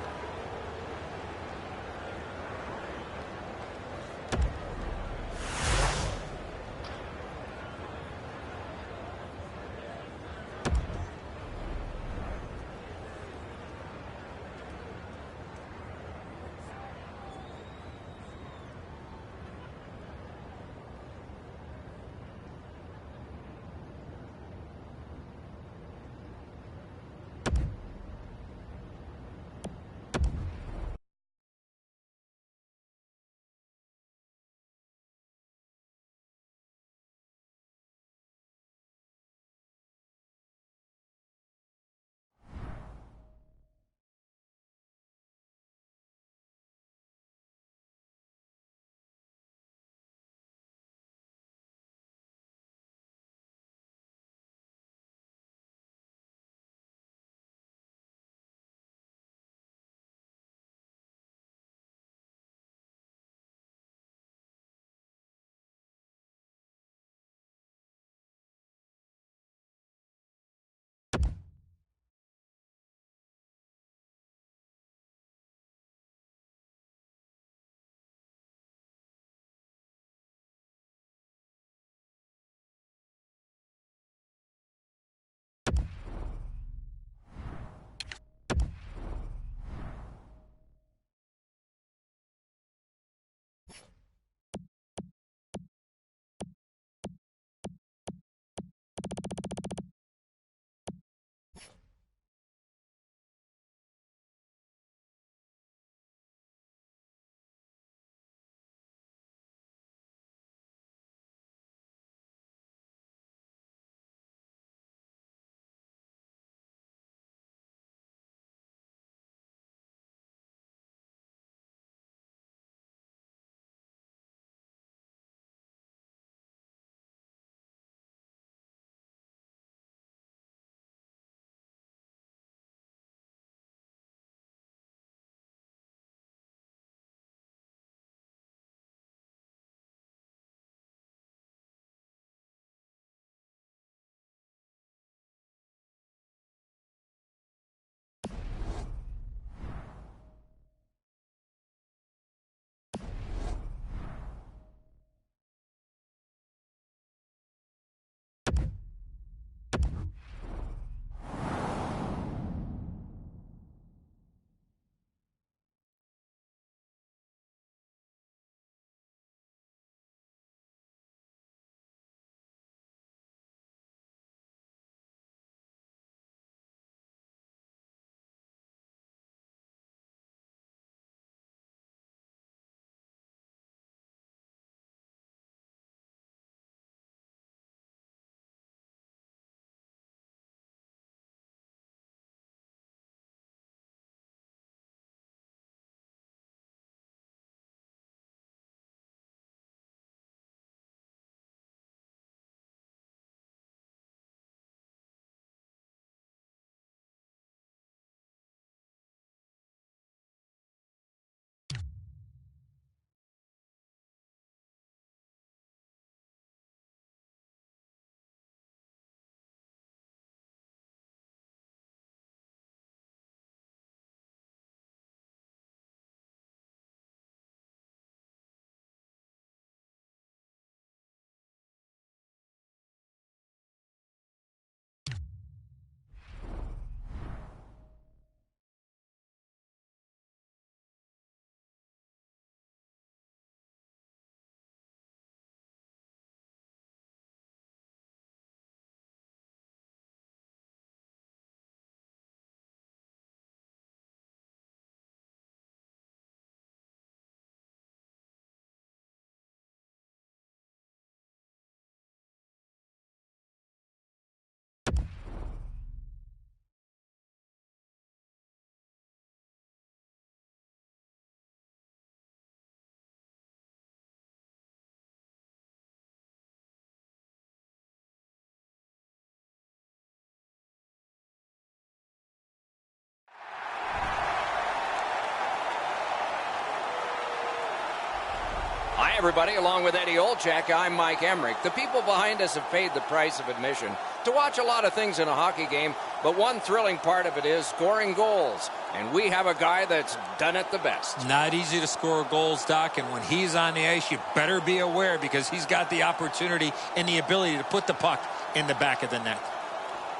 everybody. Along with Eddie Olchak, I'm Mike Emmerich. The people behind us have paid the price of admission to watch a lot of things in a hockey game, but one thrilling part of it is scoring goals. And we have a guy that's done it the best. Not easy to score goals, Doc, and when he's on the ice, you better be aware because he's got the opportunity and the ability to put the puck in the back of the net.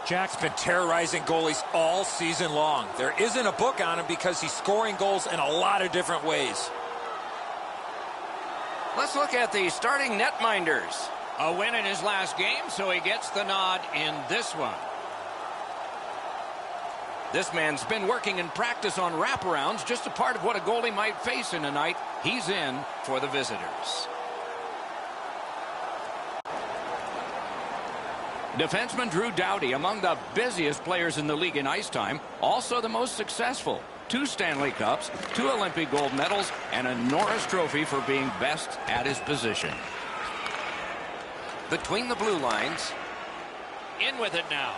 Jack's been terrorizing goalies all season long. There isn't a book on him because he's scoring goals in a lot of different ways. Let's look at the starting netminders. A win in his last game, so he gets the nod in this one. This man's been working in practice on wraparounds, just a part of what a goalie might face in a night. He's in for the visitors. Defenseman Drew Doughty, among the busiest players in the league in ice time, also the most successful. 2 Stanley Cups, 2 Olympic gold medals, and a Norris Trophy for being best at his position. Between the blue lines. In with it now.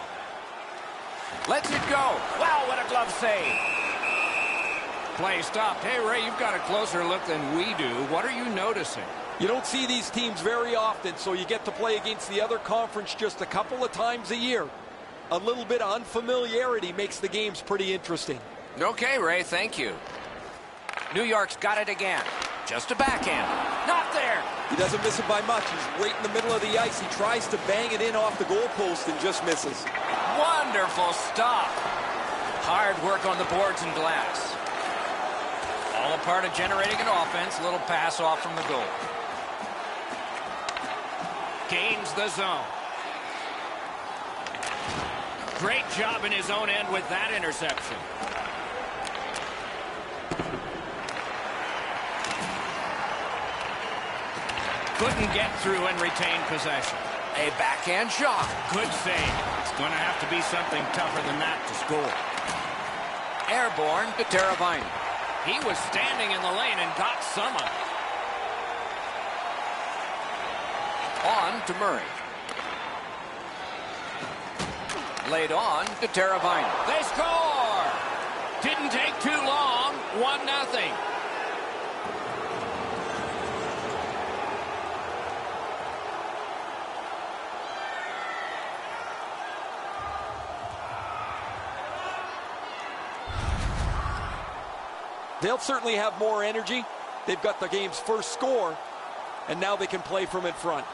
Lets it go. Wow, what a glove save. Play stopped. Hey, Ray, you've got a closer look than we do. What are you noticing? You don't see these teams very often, so you get to play against the other conference just a couple of times a year. A little bit of unfamiliarity makes the games pretty interesting. Okay, Ray, thank you. New York's got it again. Just a backhand. Not there. He doesn't miss it by much. He's right in the middle of the ice. He tries to bang it in off the goalpost and just misses. Wonderful stop. Hard work on the boards and glass. All a part of generating an offense. Little pass off from the goal. Gains the zone. Great job in his own end with that interception. Couldn't get through and retain possession. A backhand shot. Good save. It's going to have to be something tougher than that to score. Airborne to Teravainen. He was standing in the lane and got some of it. On to Murray. Laid on to Teravainen. They score! Didn't take too long. 1-0. They'll certainly have more energy. They've got the game's first score, and now they can play from in front.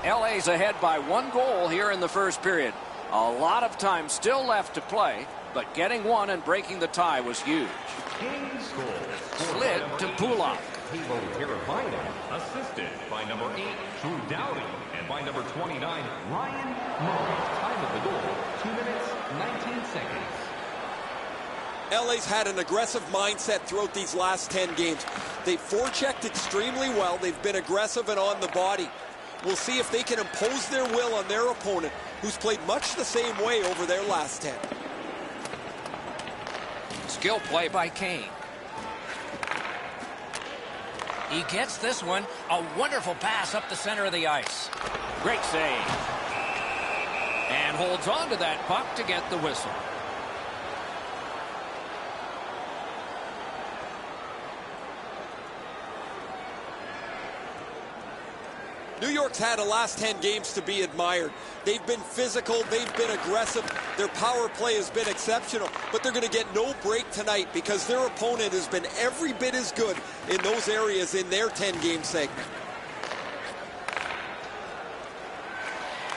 LA's ahead by 1 goal here in the first period. A lot of time still left to play, but getting one and breaking the tie was huge. Slid to Pulak. Hilo Teravainen, assisted by number 8, Drew Doughty, and by number 29, Ryan Murray. Time of the goal, 2 minutes, 19 seconds. LA's had an aggressive mindset throughout these last 10 games. They've forechecked extremely well. They've been aggressive and on the body. We'll see if they can impose their will on their opponent, who's played much the same way over their last 10. Skill play by Kane. He gets this one. A wonderful pass up the center of the ice. Great save. And holds on to that puck to get the whistle. New York's had the last 10 games to be admired. They've been physical, they've been aggressive, their power play has been exceptional, but they're going to get no break tonight because their opponent has been every bit as good in those areas in their 10-game segment.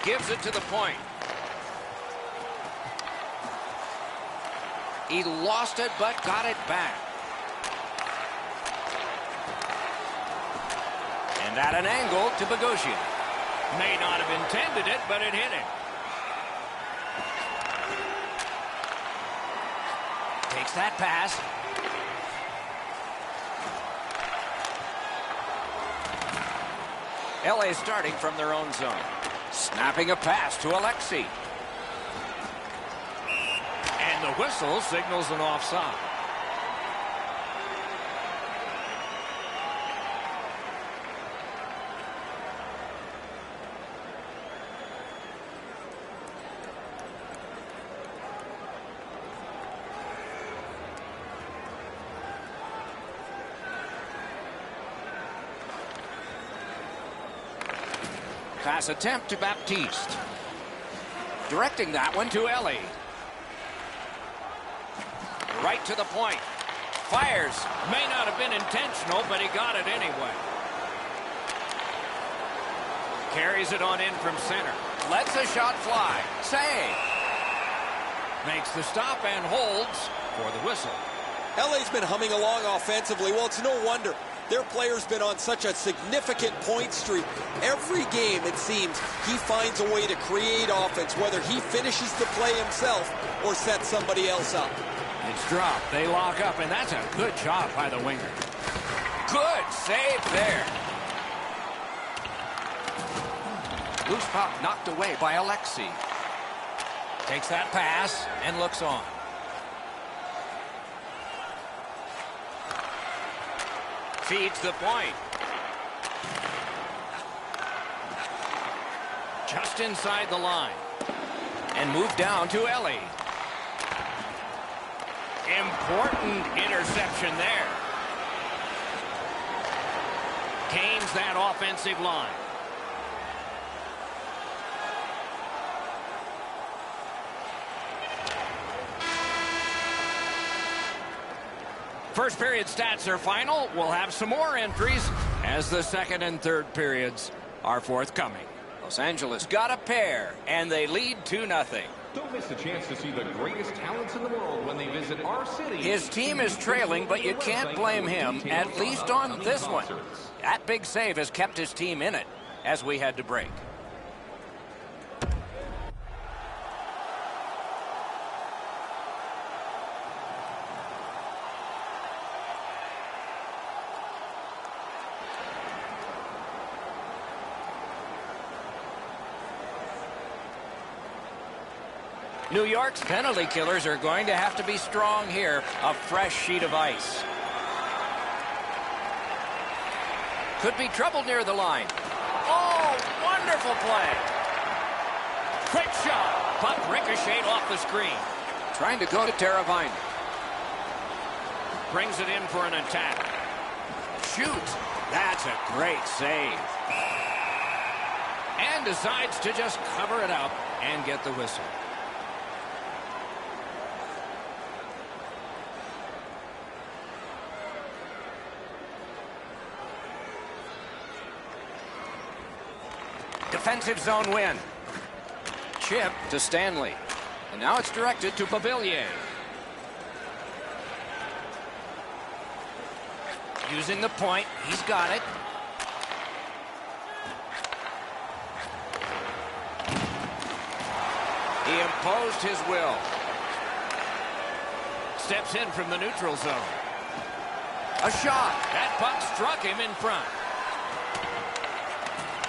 Gives it to the point. He lost it, but got it back. And at an angle to Bogosian. May not have intended it, but it hit him. Takes that pass. LA starting from their own zone. Snapping a pass to Alexei. And the whistle signals an offside. Pass attempt to Baptiste. Directing that one to Ellie. Right to the point. Fires. May not have been intentional, but he got it anyway. Carries it on in from center. Lets a shot fly. Save. Makes the stop and holds for the whistle. LA's been humming along offensively. Well, it's no wonder. Their player's been on such a significant point streak. Every game, it seems, he finds a way to create offense, whether he finishes the play himself or sets somebody else up. It's dropped. They lock up, and that's a good job by the winger. Good save there. Loose puck knocked away by Alexi. Takes that pass and looks on. Feeds the point. Just inside the line. And moved down to Ellie. Important interception there. Gains that offensive line. First period stats are final. We'll have some more entries as the second and third periods are forthcoming. Los Angeles got a pair, and they lead 2-0. Don't miss the chance to see the greatest talents in the world when they visit our city. His team is trailing, but you can't blame him, at least on this one. That big save has kept his team in it as we head to break. New York's penalty killers are going to have to be strong here. A fresh sheet of ice. Could be trouble near the line. Oh, wonderful play. Quick shot. Puck ricocheted off the screen. Trying to go to Teravainen. Brings it in for an attack. Shoots. That's a great save. And decides to just cover it up and get the whistle. Defensive zone win. Chip to Stanley. And now it's directed to Beauvillier. Using the point. He's got it. He imposed his will. Steps in from the neutral zone. A shot. That puck struck him in front.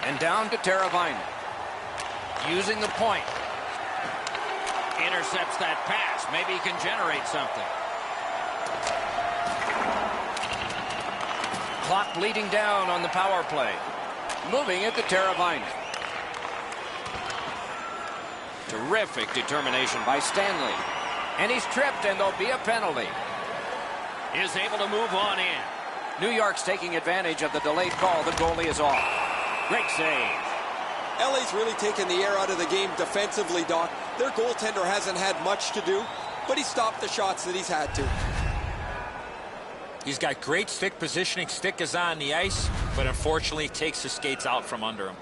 And down to Teravainen. Using the point. Intercepts that pass. Maybe he can generate something. Clock bleeding down on the power play. Moving it to Teravainen. Terrific determination by Stanley. And he's tripped, and there'll be a penalty. Is able to move on in. New York's taking advantage of the delayed call. The goalie is off. Great save. LA's really taken the air out of the game defensively, Doc. Their goaltender hasn't had much to do, but he stopped the shots that he's had to. He's got great stick positioning. Stick is on the ice, but unfortunately takes the skates out from under him.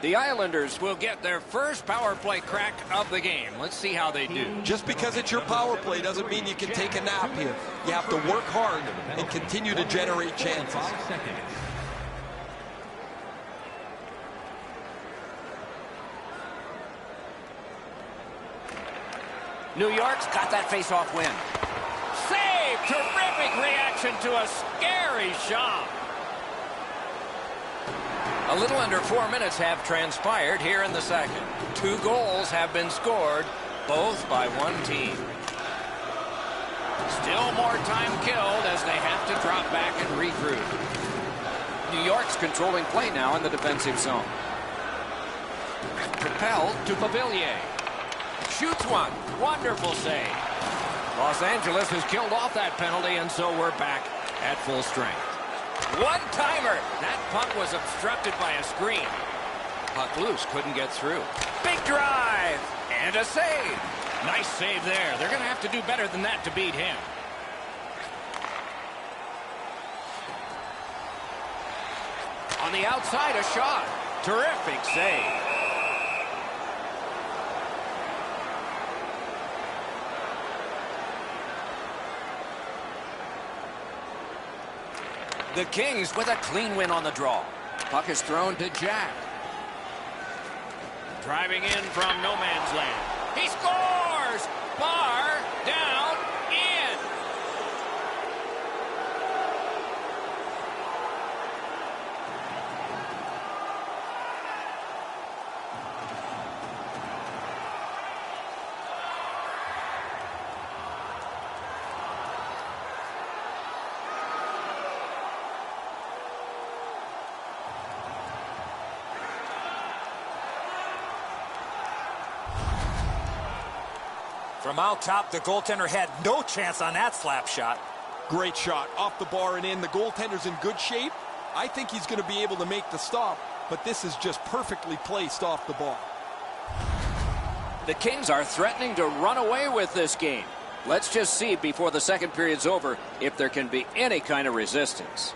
The Islanders will get their first power play crack of the game. Let's see how they do. Just because it's your power play doesn't mean you can take a nap here. You have to work hard and continue to generate chances. New York's got that face-off win. Save! Terrific reaction to a scary shot. A little under 4 minutes have transpired here in the second. 2 goals have been scored, both by one team. Still more time killed as they have to drop back and regroup. New York's controlling play now in the defensive zone. Propelled to Beauvillier. Shoots one. Wonderful save. Los Angeles has killed off that penalty, and so we're back at full strength. One-timer. That puck was obstructed by a screen. Puck loose, couldn't get through. Big drive, and a save. Nice save there. They're going to have to do better than that to beat him. On the outside, a shot. Terrific save. The Kings with a clean win on the draw. Puck is thrown to Jack. Driving in from no man's land. He scores! Bar down, in. From out top, the goaltender had no chance on that slap shot. Great shot. Off the bar and in. The goaltender's in good shape. I think he's going to be able to make the stop, but this is just perfectly placed off the bar. The Kings are threatening to run away with this game. Let's just see before the second period's over if there can be any kind of resistance.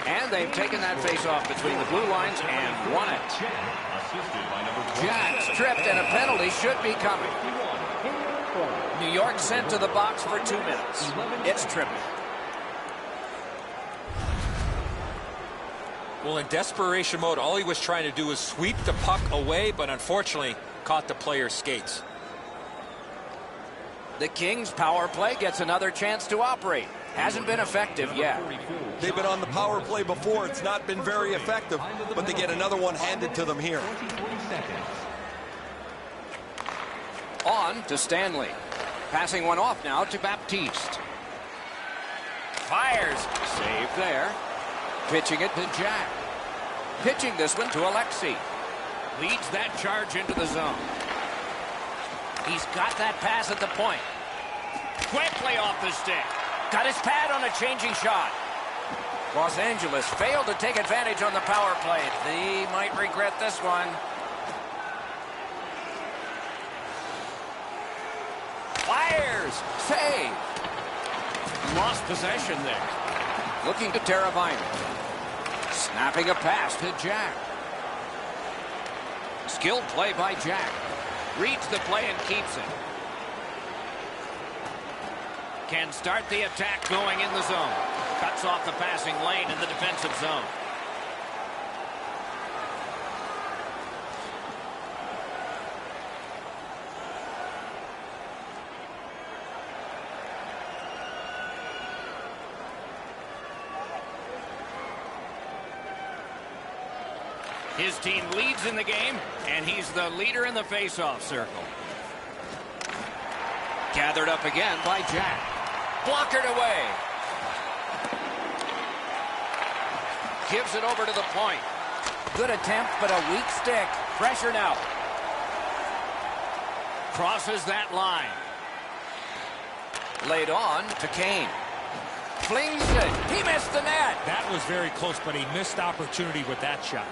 And they've taken that face-off between the blue lines and won it. Jack stripped, and a penalty should be coming. New York sent to the box for 2 minutes. It's tripping. Well, in desperation mode, all he was trying to do was sweep the puck away, but unfortunately caught the player's skates. The Kings power play gets another chance to operate. Hasn't been effective yet. They've been on the power play before. It's not been very effective, but they get another one handed to them here. On to Stanley. Passing one off now to Baptiste. Fires. Save there. Pitching it to Jack. Pitching this one to Alexi. Leads that charge into the zone. He's got that pass at the point. Quickly off the stick. Got his pad on a changing shot. Los Angeles failed to take advantage on the power play. They might regret this one. Fires. Save. Lost possession there. Looking to Teravainen. Snapping a pass to Jack. Skilled play by Jack. Reads the play and keeps it. Can start the attack going in the zone. Cuts off the passing lane in the defensive zone. His team leads in the game, and he's the leader in the faceoff circle. Gathered up again by Jack. Blockered away. Gives it over to the point. Good attempt, but a weak stick. Pressure now. Crosses that line. Laid on to Kane. Flings it. He missed the net. That was very close, but he missed opportunity with that shot.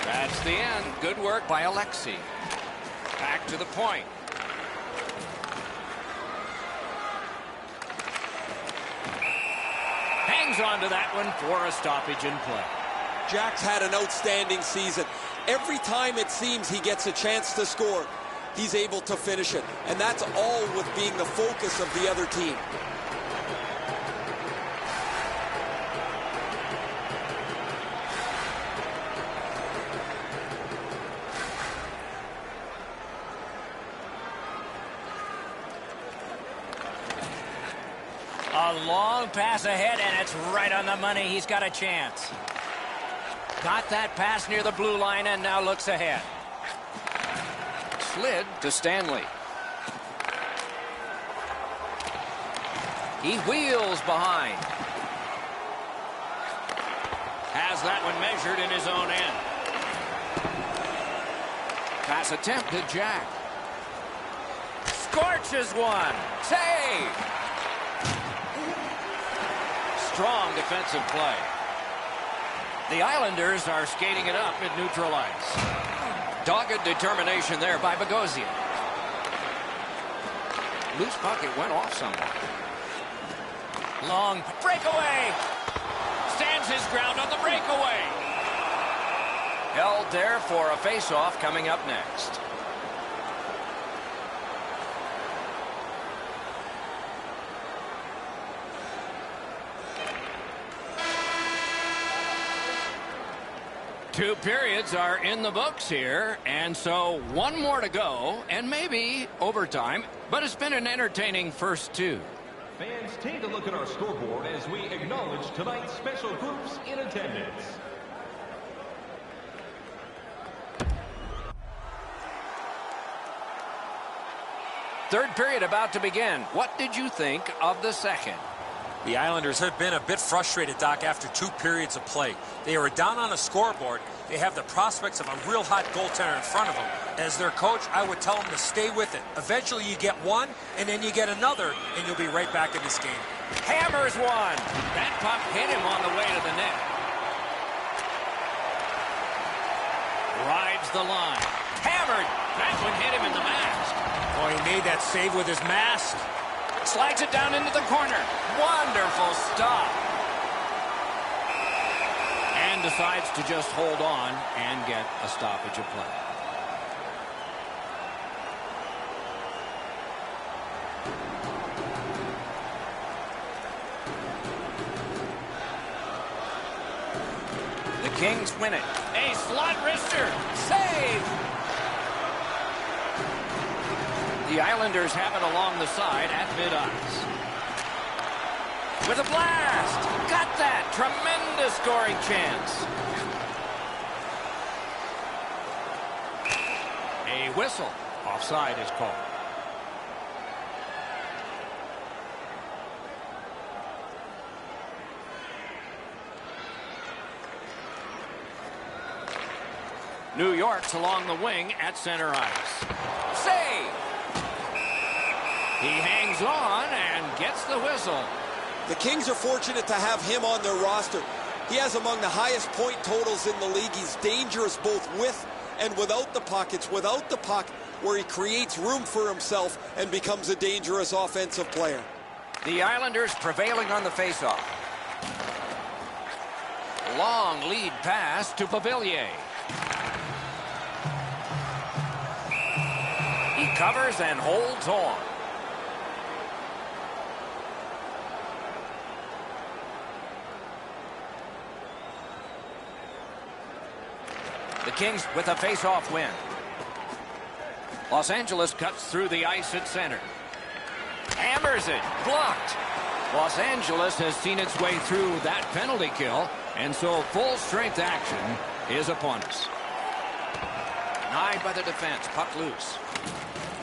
That's the end. Good work by Alexi. Back to the point. Hangs on to that one for a stoppage in play. Jack's had an outstanding season. Every time it seems he gets a chance to score, he's able to finish it. And that's all with being the focus of the other team. A long pass ahead, and it's right on the money. He's got a chance. Got that pass near the blue line and now looks ahead. Slid to Stanley. He wheels behind. Has that one measured in his own end. Pass attempt to Jack. Scorches one. Save. Strong defensive play. The Islanders are skating it up at neutral ice. Dogged determination there by Bogosian. Loose puck, it went off somewhat. Long breakaway. Stands his ground on the breakaway. Held there for a face-off coming up next. Two periods are in the books here, and so one more to go, and maybe overtime, but it's been an entertaining first two. Fans, take a look at our scoreboard as we acknowledge tonight's special groups in attendance. Third period about to begin. What did you think of the second? The Islanders have been a bit frustrated, Doc, after 2 periods of play. They were down on the scoreboard. They have the prospects of a real hot goaltender in front of them. As their coach, I would tell them to stay with it. Eventually you get one, and then you get another, and you'll be right back in this game. Hammers one. That puck hit him on the way to the net. Rides the line. Hammered. That one hit him in the mask. Oh, he made that save with his mask. Slides it down into the corner. Wonderful stop. And decides to just hold on and get a stoppage of play. The Kings win it. A slot wrister. Save. The Islanders have it along the side at mid-ice. With a blast! Got that! Tremendous scoring chance. A whistle. Offside is called. New York's along the wing at center ice. Save! He hangs on and gets the whistle. The Kings are fortunate to have him on their roster. He has among the highest point totals in the league. He's dangerous both with and without the puck. It's without the puck where he creates room for himself and becomes a dangerous offensive player. The Islanders prevailing on the faceoff. Long lead pass to Beauvillier. He covers and holds on. The Kings with a face-off win. Los Angeles cuts through the ice at center. Hammers it. Blocked. Los Angeles has seen its way through that penalty kill, and so full-strength action is upon us. Denied by the defense. Puck loose.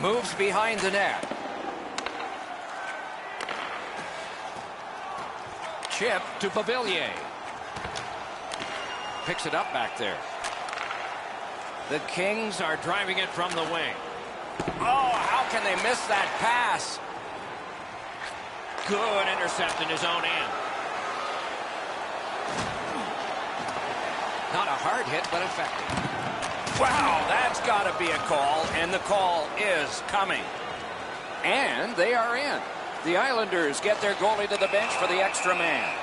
Moves behind the net. Chip to Beauvillier. Picks it up back there. The Kings are driving it from the wing. Oh, how can they miss that pass? Good intercept in his own end. Not a hard hit, but effective. Wow, that's got to be a call, and the call is coming. And they are in. The Islanders get their goalie to the bench for the extra man.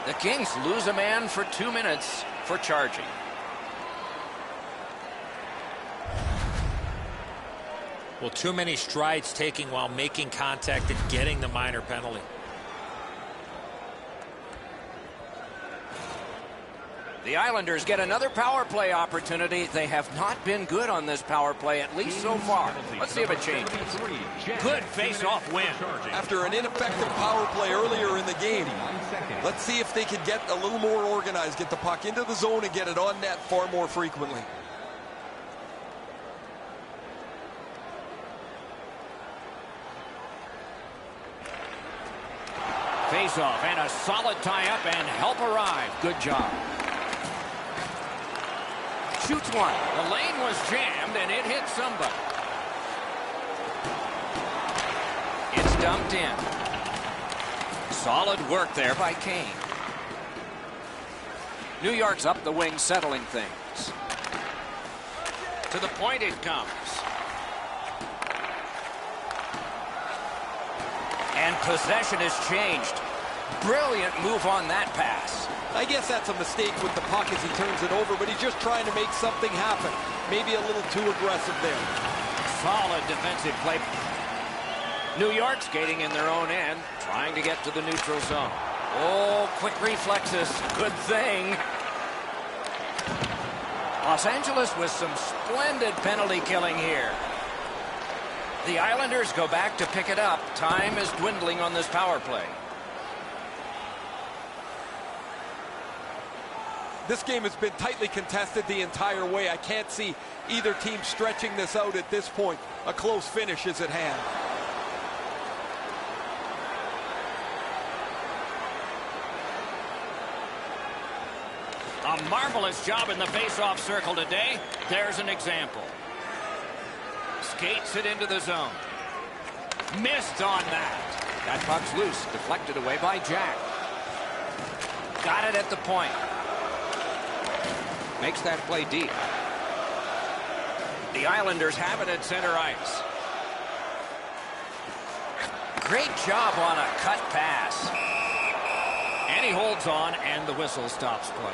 The Kings lose a man for 2 minutes for charging. Well, too many strides taking while making contact and getting the minor penalty. The Islanders get another power play opportunity. They have not been good on this power play, at least so far. Let's see if it changes. Good face-off win. After an ineffective power play earlier in the game, let's see if they can get a little more organized, get the puck into the zone and get it on net far more frequently. Face-off and a solid tie-up and help arrive. Good job. Shoots one. The lane was jammed and it hit somebody. It's dumped in. Solid work there by Kane. New York's up the wing, settling things. To the point it comes. And possession has changed. Brilliant move on that pass. I guess that's a mistake with the puck as he turns it over, but he's just trying to make something happen. Maybe a little too aggressive there. Solid defensive play. New York skating in their own end, trying to get to the neutral zone. Oh, quick reflexes. Good thing. Los Angeles with some splendid penalty killing here. The Islanders go back to pick it up. Time is dwindling on this power play. This game has been tightly contested the entire way. I can't see either team stretching this out at this point. A close finish is at hand. A marvelous job in the face-off circle today. There's an example. Skates it into the zone. Missed on that. That puck's loose. Deflected away by Jack. Got it at the point. Makes that play deep. The Islanders have it at center ice. Great job on a cut pass. And he holds on, and the whistle stops play.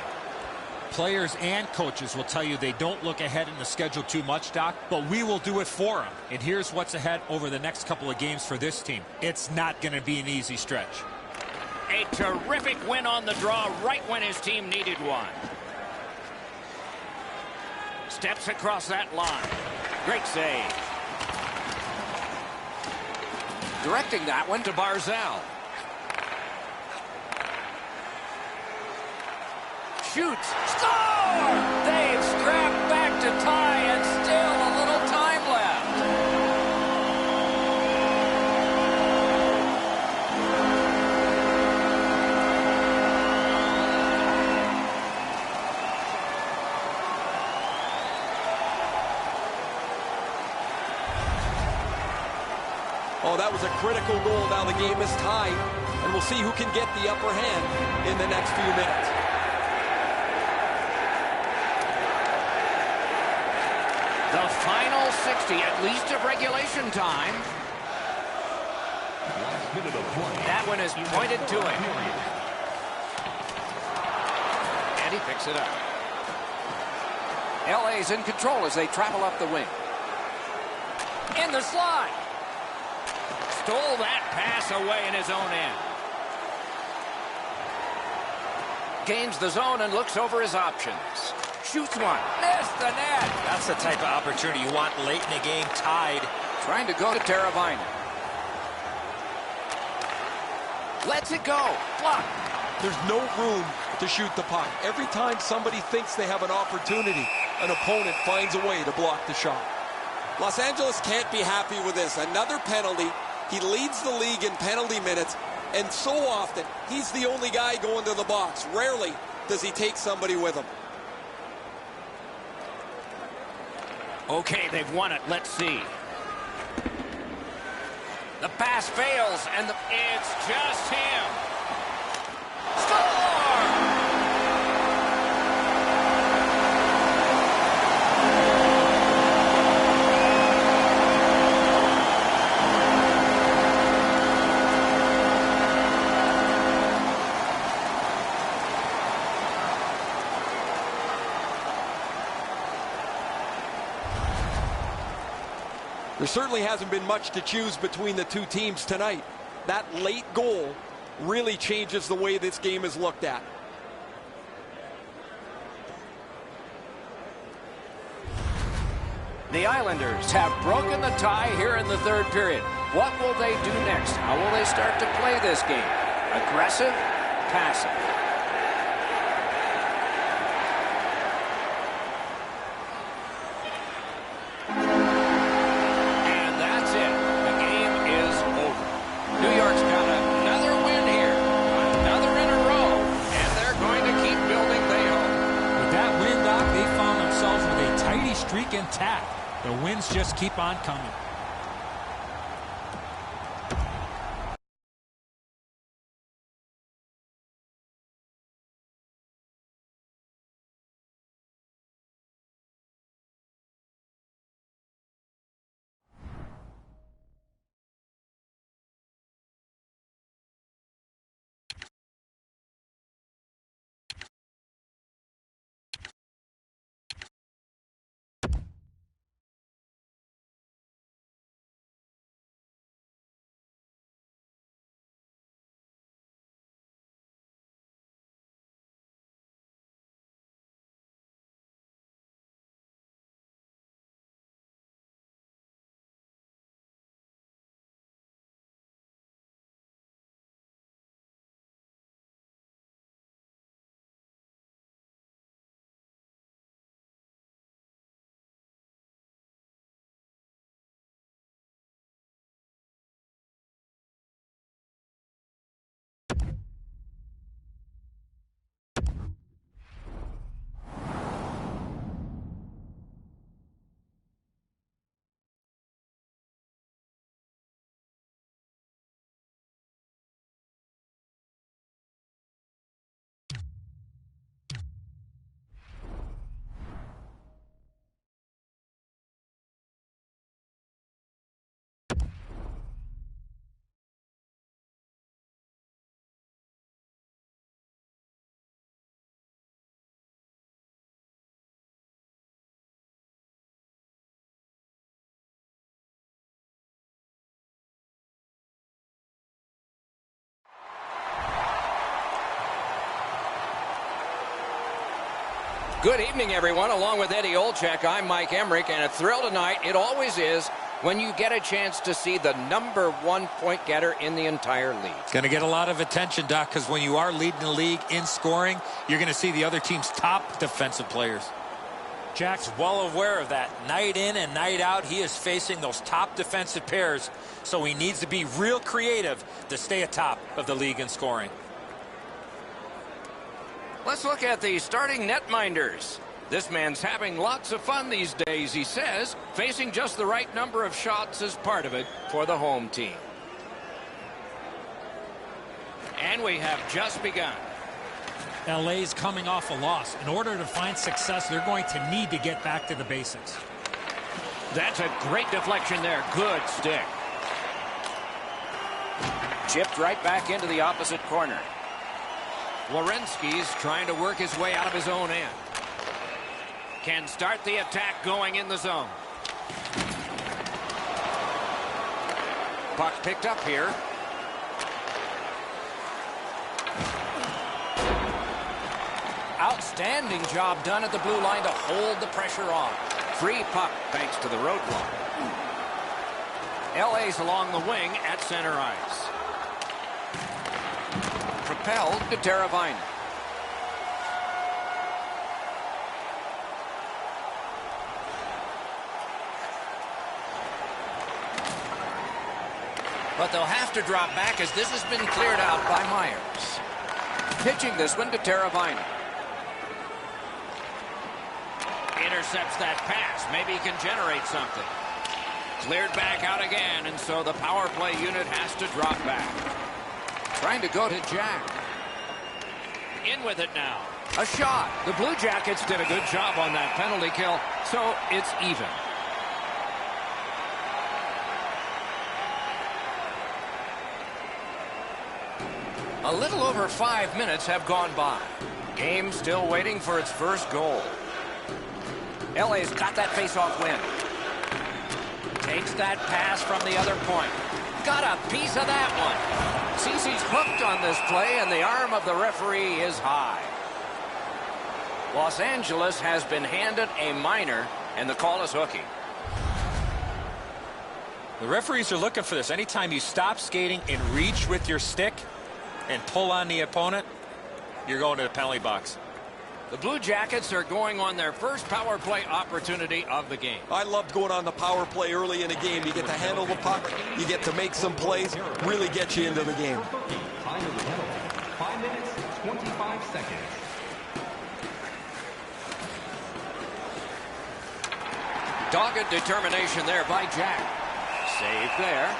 Players and coaches will tell you they don't look ahead in the schedule too much, Doc, but we will do it for them. And here's what's ahead over the next couple of games for this team. It's not going to be an easy stretch. A terrific win on the draw right when his team needed one. Steps across that line. Great save. Directing that one to Barzal. Shoots. Score! They've scrapped back to tie and still a little time left. Oh, that was a critical goal. Now the game is tied, and we'll see who can get the upper hand in the next few minutes. The final 60, at least of regulation time. Last minute of play. That one is pointed to him. And he picks it up. LA's in control as they travel up the wing. In the slide. Stole that pass away in his own end. Gains the zone and looks over his options. Shoots one. Missed the net. That's the type of opportunity you want late in the game, tied. Trying to go to Teravainen. Lets it go. Block. There's no room to shoot the puck. Every time somebody thinks they have an opportunity, an opponent finds a way to block the shot. Los Angeles can't be happy with this. Another penalty. He leads the league in penalty minutes, and so often he's the only guy going to the box. Rarely does he take somebody with him. Okay, they've won it. Let's see. The pass fails, and it's just him. Score! There certainly hasn't been much to choose between the two teams tonight. That late goal really changes the way this game is looked at. The Islanders have broken the tie here in the third period. What will they do next? How will they start to play this game? Aggressive? Passive? Streak intact. The wins just keep on coming. Good evening, everyone. Along with Eddie Olczyk, I'm Mike Emmerich, and a thrill tonight, it always is, when you get a chance to see the #1 point getter in the entire league. It's going to get a lot of attention, Doc, because when you are leading the league in scoring, you're going to see the other team's top defensive players. Jack's well aware of that. Night in and night out, he is facing those top defensive pairs, so he needs to be real creative to stay atop of the league in scoring. Let's look at the starting netminders. This man's having lots of fun these days, he says. Facing just the right number of shots is part of it for the home team. And we have just begun. LA's coming off a loss. In order to find success, they're going to need to get back to the basics. That's a great deflection there. Good stick. Chipped right back into the opposite corner. Werenski's trying to work his way out of his own end. Can start the attack going in the zone. Puck picked up here. Outstanding job done at the blue line to hold the pressure on. Free puck thanks to the roadblock. LA's along the wing at center ice. Propelled to Teravainen. But they'll have to drop back as this has been cleared out by Myers. Pitching this one to Teravainen. Intercepts that pass. Maybe he can generate something. Cleared back out again, and so the power play unit has to drop back. Trying to go to Jack. In with it now. A shot. The Blue Jackets did a good job on that penalty kill, so it's even. A little over 5 minutes have gone by. Game still waiting for its first goal. LA's got that face-off win. Takes that pass from the other point. Got a piece of that one. Sees he's hooked on this play, and the arm of the referee is high. Los Angeles has been handed a minor, and the call is hooking. The referees are looking for this. Anytime you stop skating and reach with your stick and pull on the opponent, you're going to the penalty box. The Blue Jackets are going on their first power play opportunity of the game. I loved going on the power play early in the game. You get to handle the puck, you get to make some plays, really get you into the game. Time of the penalty, 5 minutes, 25 seconds. Dogged determination there by Jack. Save there.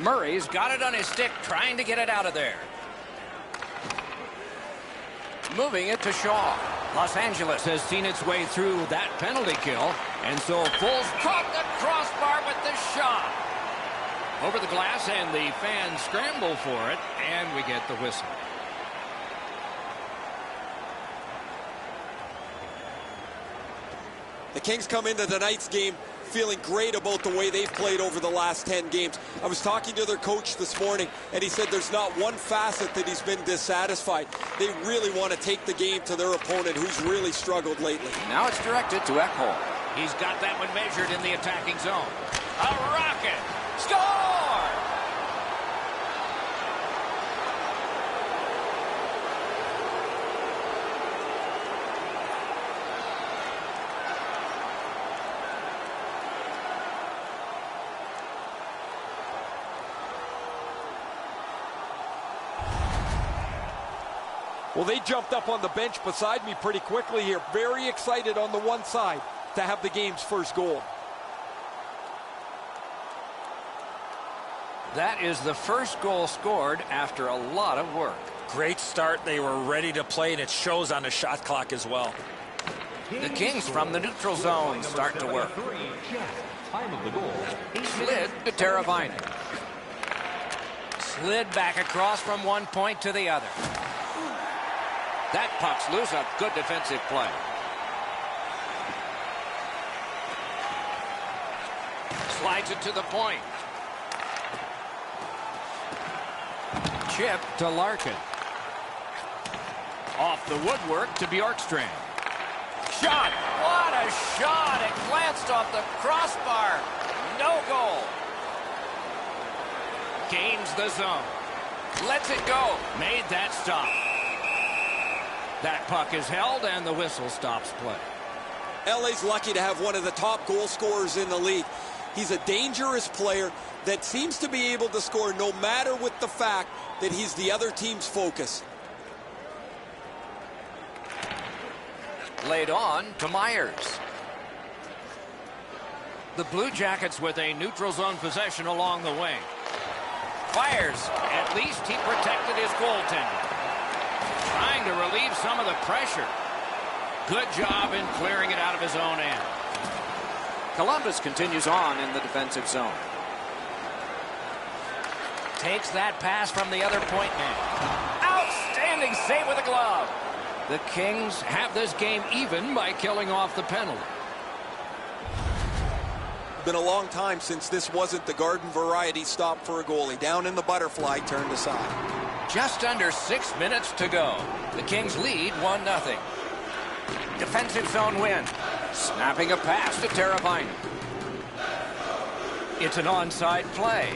Murray's got it on his stick, trying to get it out of there. Moving it to Shaw. Los Angeles has seen its way through that penalty kill, and so Fulls caught the crossbar with the shot. Over the glass, and the fans scramble for it, and we get the whistle. The Kings come into tonight's game feeling great about the way they've played over the last 10 games. I was talking to their coach this morning, and he said there's not one facet that he's been dissatisfied. They really want to take the game to their opponent, who's really struggled lately. Now it's directed to Ekholm. He's got that one measured in the attacking zone. A rocket! Score! Well, they jumped up on the bench beside me pretty quickly here. Very excited on the one side to have the game's first goal. That is the first goal scored after a lot of work. Great start. They were ready to play, and it shows on the shot clock as well. The Kings from the neutral zone start to work. Time of the goal. Slid to Teravainen. Slid back across from one point to the other. That puck's loose. A good defensive play. Slides it to the point. Chip to Larkin. Off the woodwork to Bjorkstrand. Shot! What a shot! It glanced off the crossbar. No goal. Gains the zone. Lets it go. Made that stop. That puck is held and the whistle stops play. LA's lucky to have one of the top goal scorers in the league. He's a dangerous player that seems to be able to score no matter with the fact that he's the other team's focus. Laid on to Myers. The Blue Jackets with a neutral zone possession along the wing. Fires. At least he protected his goaltender. Trying to relieve some of the pressure. Good job in clearing it out of his own end. Columbus continues on in the defensive zone. Takes that pass from the other point man. Outstanding save with a glove. The Kings have this game even by killing off the penalty. Been a long time since this wasn't the garden variety stop for a goalie. Down in the butterfly, turned aside. Just under 6 minutes to go. The Kings lead 1-0. Defensive zone win. Snapping a pass to Teravainen. It's an onside play.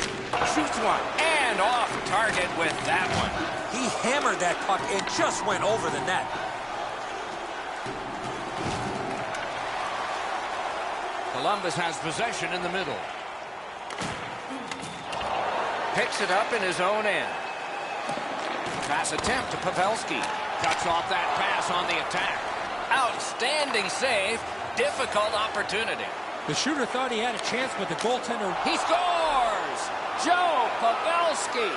Shoots one and off target with that one. He hammered that puck and just went over the net. Columbus has possession in the middle. Picks it up in his own end. Pass attempt to Pavelski. Cuts off that pass on the attack. Outstanding save. Difficult opportunity. The shooter thought he had a chance, but the goaltender... He scores! Joe Pavelski.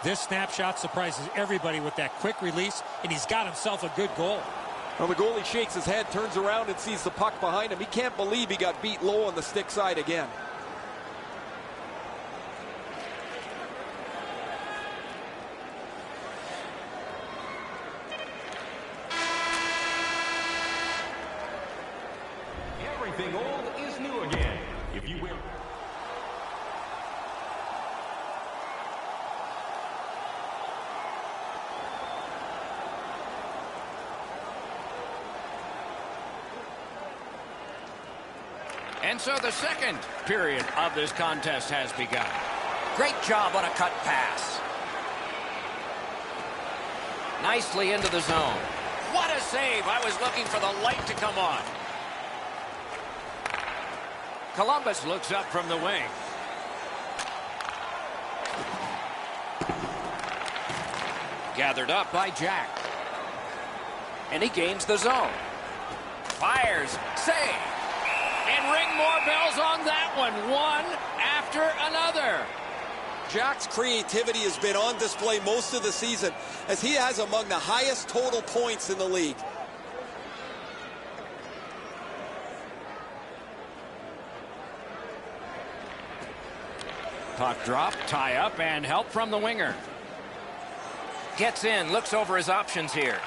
This snapshot surprises everybody with that quick release, and he's got himself a good goal. Well, the goalie shakes his head, turns around, and sees the puck behind him. He can't believe he got beat low on the stick side again. Everything old is new again. If you will. And so the second period of this contest has begun. Great job on a cut pass. Nicely into the zone. What a save. I was looking for the light to come on. Columbus looks up from the wing. Gathered up by Jack. And he gains the zone. Fires. Save. And ring more bells on that one. One after another. Jack's creativity has been on display most of the season as he has among the highest total points in the league. Puck drop, tie up, and help from the winger. Gets in, looks over his options here.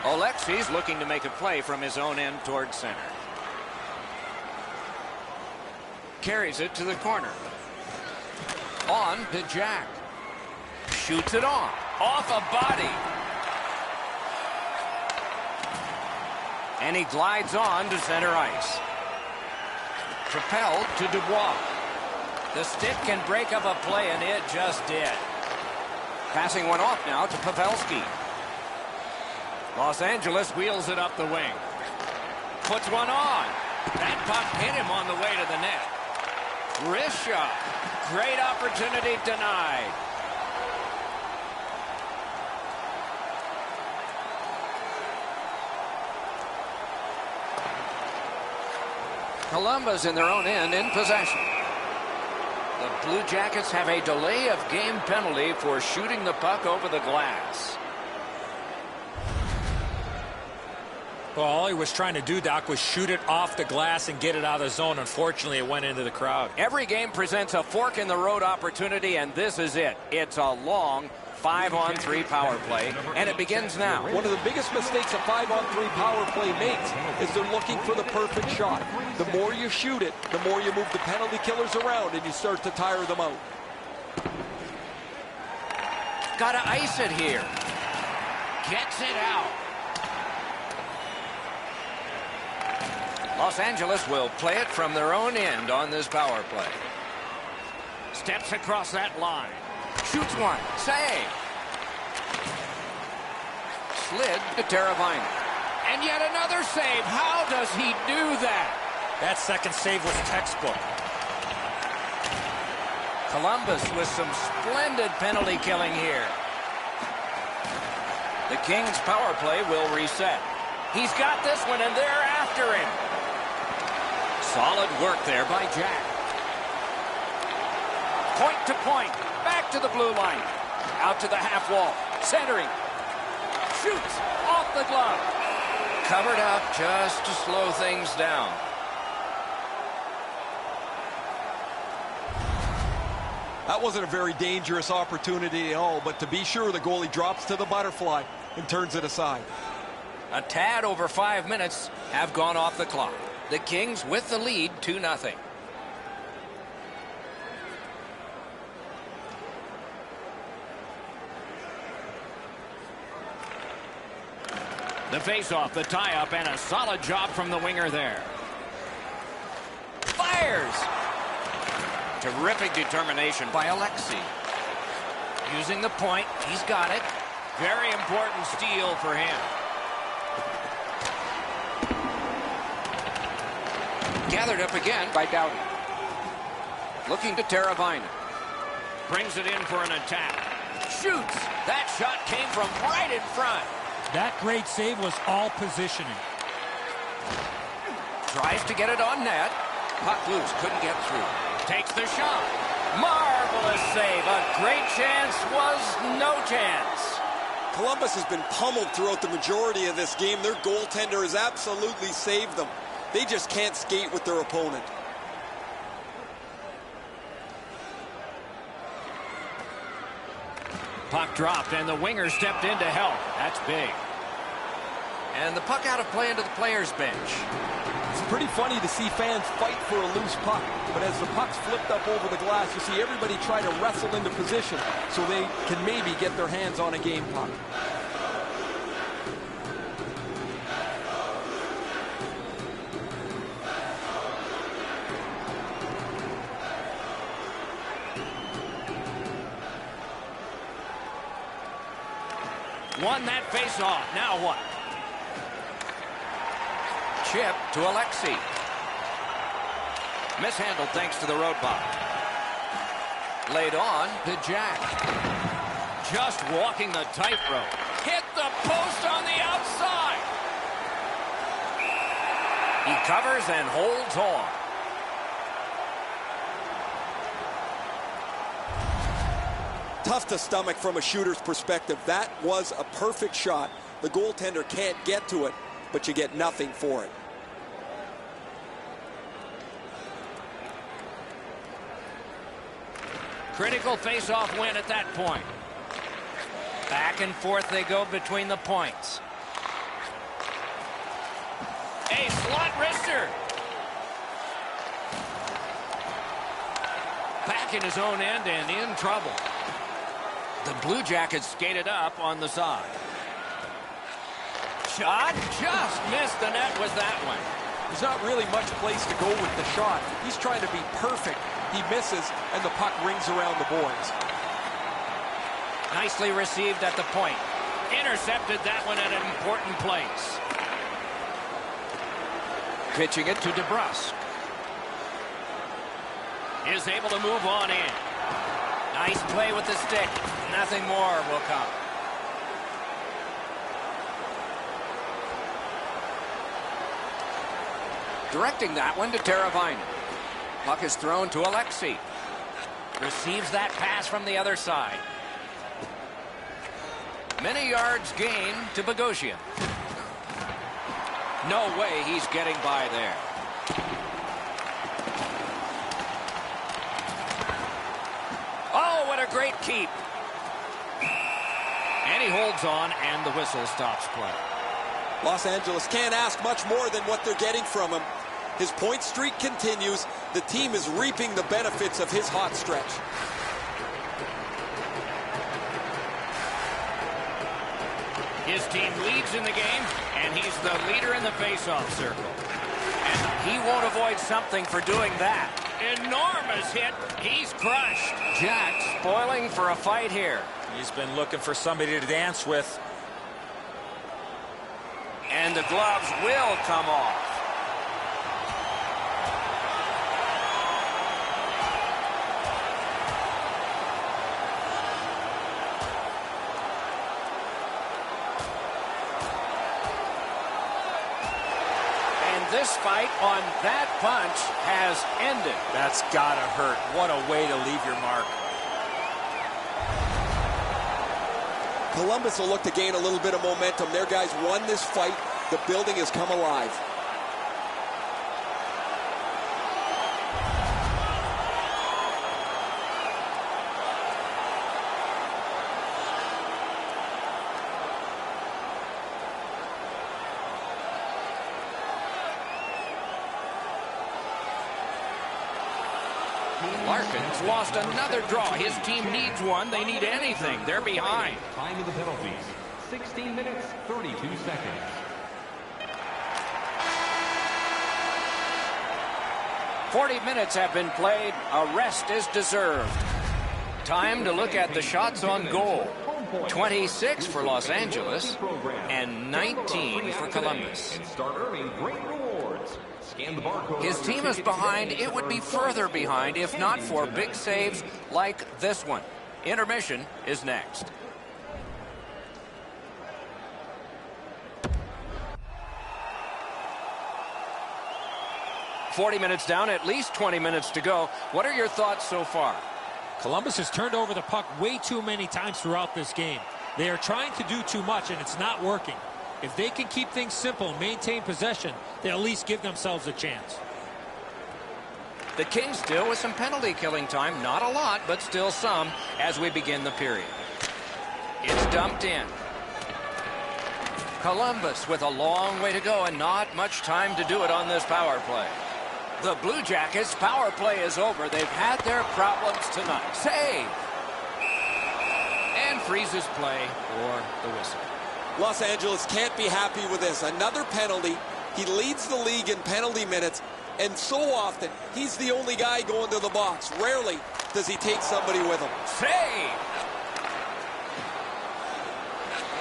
Oleksiy's looking to make a play from his own end towards center. Carries it to the corner. On to Jack. Shoots it on. Off a body. And he glides on to center ice. Propelled to Dubois. The stick can break up a play, and it just did. Passing one off now to Pavelski. Los Angeles wheels it up the wing. Puts one on. That puck hit him on the way to the net. Wrist shot. Great opportunity denied. Columbus in their own end in possession. The Blue Jackets have a delay of game penalty for shooting the puck over the glass. Well, all he was trying to do, Doc, was shoot it off the glass and get it out of the zone. Unfortunately, it went into the crowd. Every game presents a fork-in-the-road opportunity, and this is it. It's a long 5-on-3 power play, and it begins now. One of the biggest mistakes a 5-on-3 power play makes is they're looking for the perfect shot. The more you shoot it, the more you move the penalty killers around, and you start to tire them out. Gotta ice it here. Gets it out. Los Angeles will play it from their own end on this power play. Steps across that line. Shoots one. Save. Slid to Teravainen. And yet another save. How does he do that? That second save was textbook. Columbus with some splendid penalty killing here. The Kings power play will reset. He's got this one, and they're after him. Solid work there by Jack. Point to point. Back to the blue line. Out to the half wall. Centering. Shoots off the glove. Covered up just to slow things down. That wasn't a very dangerous opportunity at all, but to be sure, the goalie drops to the butterfly and turns it aside. A tad over 5 minutes have gone off the clock. The Kings with the lead 2-0. The face-off, the tie-up, and a solid job from the winger there. Fires! Terrific determination by Alexei. Using the point, he's got it. Very important steal for him. Gathered up again by Doughty. Looking to Teravainen. Brings it in for an attack. Shoots! That shot came from right in front. That great save was all positioning. Tries to get it on net. Puck loose, couldn't get through. Takes the shot. Marvelous save. A great chance was no chance. Columbus has been pummeled throughout the majority of this game. Their goaltender has absolutely saved them. They just can't skate with their opponent. Puck dropped, and the winger stepped in to help. That's big. And the puck out of play into the players' bench. It's pretty funny to see fans fight for a loose puck, but as the puck's flipped up over the glass, you see everybody try to wrestle into position so they can maybe get their hands on a game puck. Won that face-off. Now what? Chip to Alexei. Mishandled thanks to the roadblock. Laid on to Jack. Just walking the tightrope. Hit the post on the outside. He covers and holds on. Tough to stomach from a shooter's perspective. That was a perfect shot. The goaltender can't get to it, but you get nothing for it. Critical face-off win at that point. Back and forth they go between the points. A slot wrister. Back in his own end and in trouble. The Blue Jackets skated up on the side. Shot just missed the net with that one. There's not really much place to go with the shot. He's trying to be perfect. He misses, and the puck rings around the boards. Nicely received at the point. Intercepted that one at an important place. Pitching it to DeBrusque. Is able to move on in. Nice play with the stick. Nothing more will come. Directing that one to Teravainen. Puck is thrown to Alexei. Receives that pass from the other side. Many yards gained to Bogosian. No way he's getting by there. Oh, what a great keep. And he holds on, and the whistle stops play. Los Angeles can't ask much more than what they're getting from him. His point streak continues. The team is reaping the benefits of his hot stretch. His team leads in the game, and he's the leader in the faceoff circle. And he won't avoid something for doing that. Enormous hit. He's crushed. Jack spoiling for a fight here. He's been looking for somebody to dance with. And the gloves will come off. This fight on that punch has ended. That's gotta hurt. What a way to leave your mark. Columbus will look to gain a little bit of momentum. Their guys won this fight. The building has come alive. Larkin's lost another draw. His team needs one. They need anything. They're behind. Time of the penalties, 16 minutes, 32 seconds. "40 minutes have been played. A rest is deserved." Time to look at the shots on goal. 26 for Los Angeles and 19 for Columbus. And start earning great rewards. Scan the barcode. His team is behind. It would be further behind if not for big saves like this one. Intermission is next. "40 minutes down, at least 20 minutes to go." What are your thoughts so far? Columbus has turned over the puck way too many times throughout this game. They are trying to do too much, and it's not working. If they can keep things simple and maintain possession, they'll at least give themselves a chance. The Kings still with some penalty killing time. Not a lot, but still some as we begin the period. It's dumped in. Columbus with a long way to go and not much time to do it on this power play. The Blue Jackets' power play is over. They've had their problems tonight. Save! And freezes play or the whistle. Los Angeles can't be happy with this. Another penalty. He leads the league in penalty minutes, and so often he's the only guy going to the box. Rarely does he take somebody with him. Save!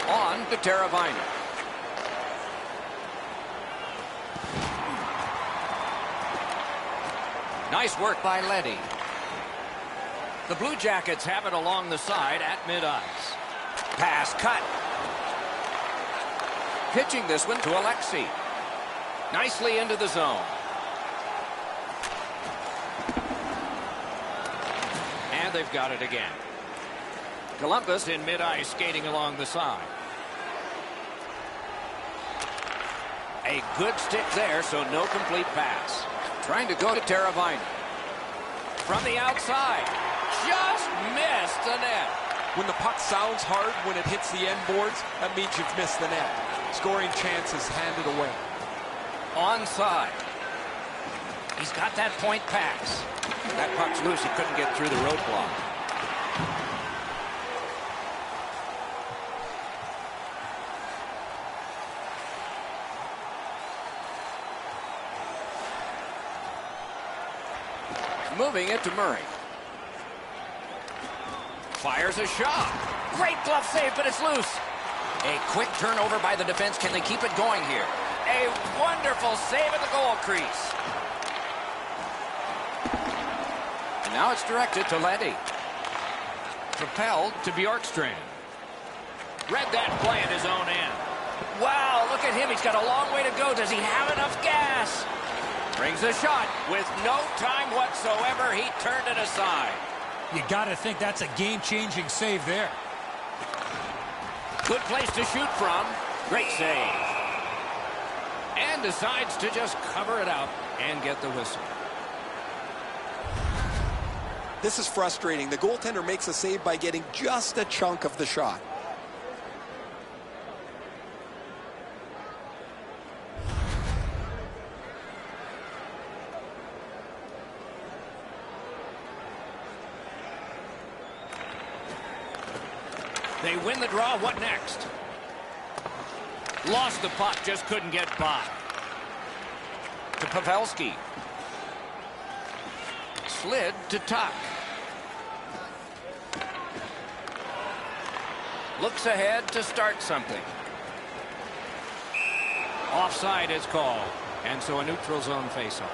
On to Teravainen. Nice work by Leddy. The Blue Jackets have it along the side at mid-ice. Pass cut. Pitching this one to Alexi. Nicely into the zone. And they've got it again. Columbus in mid-ice skating along the side. A good stick there, so no complete pass. Trying to go to Teravainen. From the outside. Just missed the net. When the puck sounds hard when it hits the end boards, that means you've missed the net. Scoring chances handed away. Onside. He's got that point pass. That puck's loose. He couldn't get through the roadblock. Moving it to Murray. Fires a shot. Great glove save, but it's loose. A quick turnover by the defense. Can they keep it going here? A wonderful save at the goal crease. And now it's directed to Leddy. Propelled to Bjorkstrand. Read that play at his own end. Wow, look at him. He's got a long way to go. Does he have enough gas? Brings a shot with no time whatsoever. He turned it aside. You got to think that's a game-changing save there. Good place to shoot from. Great save. And decides to just cover it up and get the whistle. This is frustrating. The goaltender makes a save by getting just a chunk of the shot. They win the draw. What next? Lost the puck. Just couldn't get by. To Pavelski. Slid to Tuck. Looks ahead to start something. Offside is called. And so a neutral zone faceoff.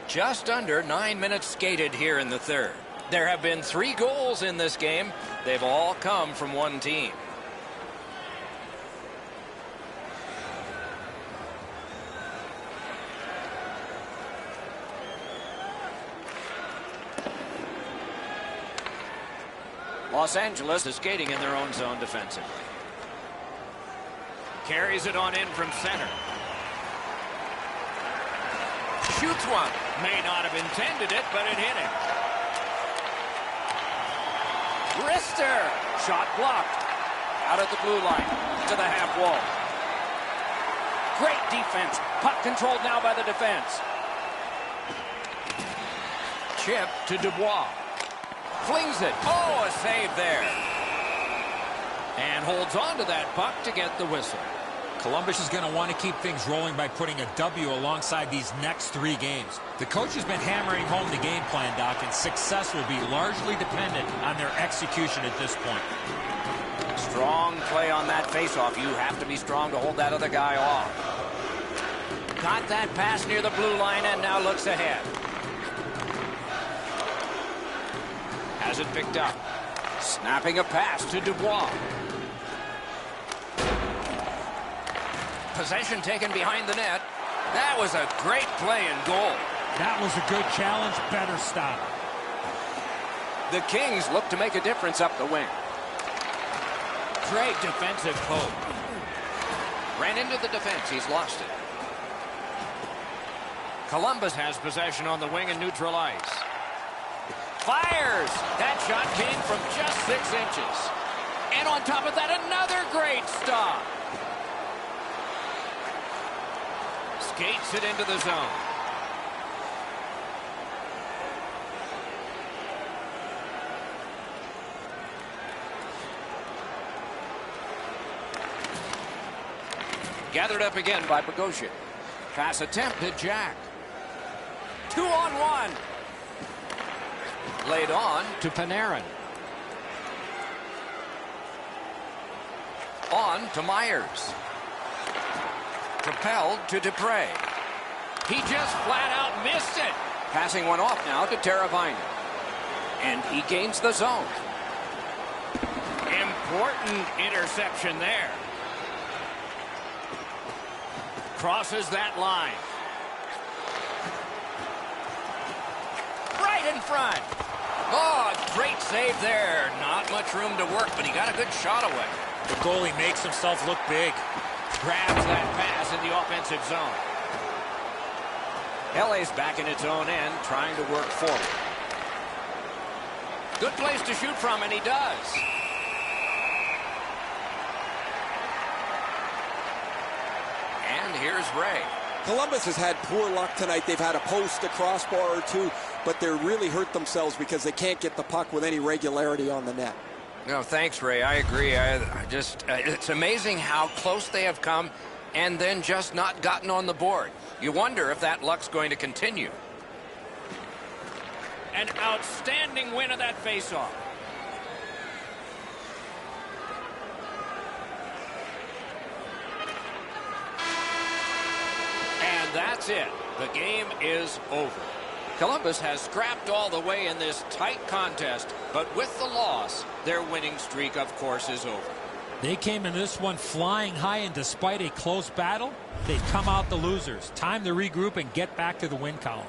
Just under 9 minutes skated here in the third. There have been 3 goals in this game. They've all come from one team. Los Angeles is skating in their own zone defensively. Carries it on in from center. Shoots one. May not have intended it, but it hit him. Wrister. Shot blocked. Out at the blue line. To the half wall. Great defense. Puck controlled now by the defense. Chip to Dubois. Flings it. Oh, a save there. And holds on to that puck to get the whistle. Columbus is going to want to keep things rolling by putting a W alongside these next 3 games. The coach has been hammering home the game plan, Doc, and success will be largely dependent on their execution at this point. Strong play on that faceoff. You have to be strong to hold that other guy off. Got that pass near the blue line and now looks ahead. Has it picked up. Snapping a pass to Dubois. Possession taken behind the net. That was a great play and goal. That was a good challenge. Better stop. The Kings look to make a difference up the wing. Great defensive poke. Ran into the defense. He's lost it. Columbus has possession on the wing and neutral ice. Fires! That shot came from just 6 inches. And on top of that, another great stop. Skates it into the zone. Gathered up again by Bogosian. Pass attempted, Jack. 2-on-1. Laid on to Panarin. On to Myers. Propelled to Dupre. He just flat out missed it. Passing one off now to Teravainen. And he gains the zone. Important interception there. Crosses that line. Right in front. Oh, great save there. Not much room to work, but he got a good shot away. The goalie makes himself look big. Grabs that pass in the offensive zone. LA's back in its own end, trying to work forward. Good place to shoot from, and he does. And here's Ray. Columbus has had poor luck tonight. They've had a post, a crossbar or two, but they're really hurt themselves because they can't get the puck with any regularity on the net. No, thanks, Ray. I agree. It's amazing how close they have come and then just not gotten on the board. You wonder if that luck's going to continue. An outstanding win of that faceoff. And that's it. The game is over. Columbus has scrapped all the way in this tight contest, but with the loss, their winning streak, of course, is over. They came in this one flying high, and despite a close battle, they've come out the losers. Time to regroup and get back to the win column.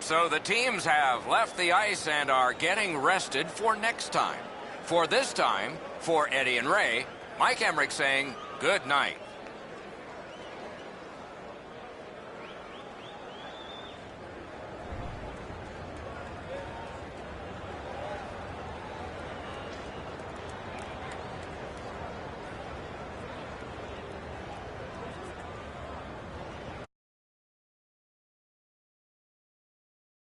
So the teams have left the ice and are getting rested for next time. For this time, for Eddie and Ray, Mike Emmerich saying good night.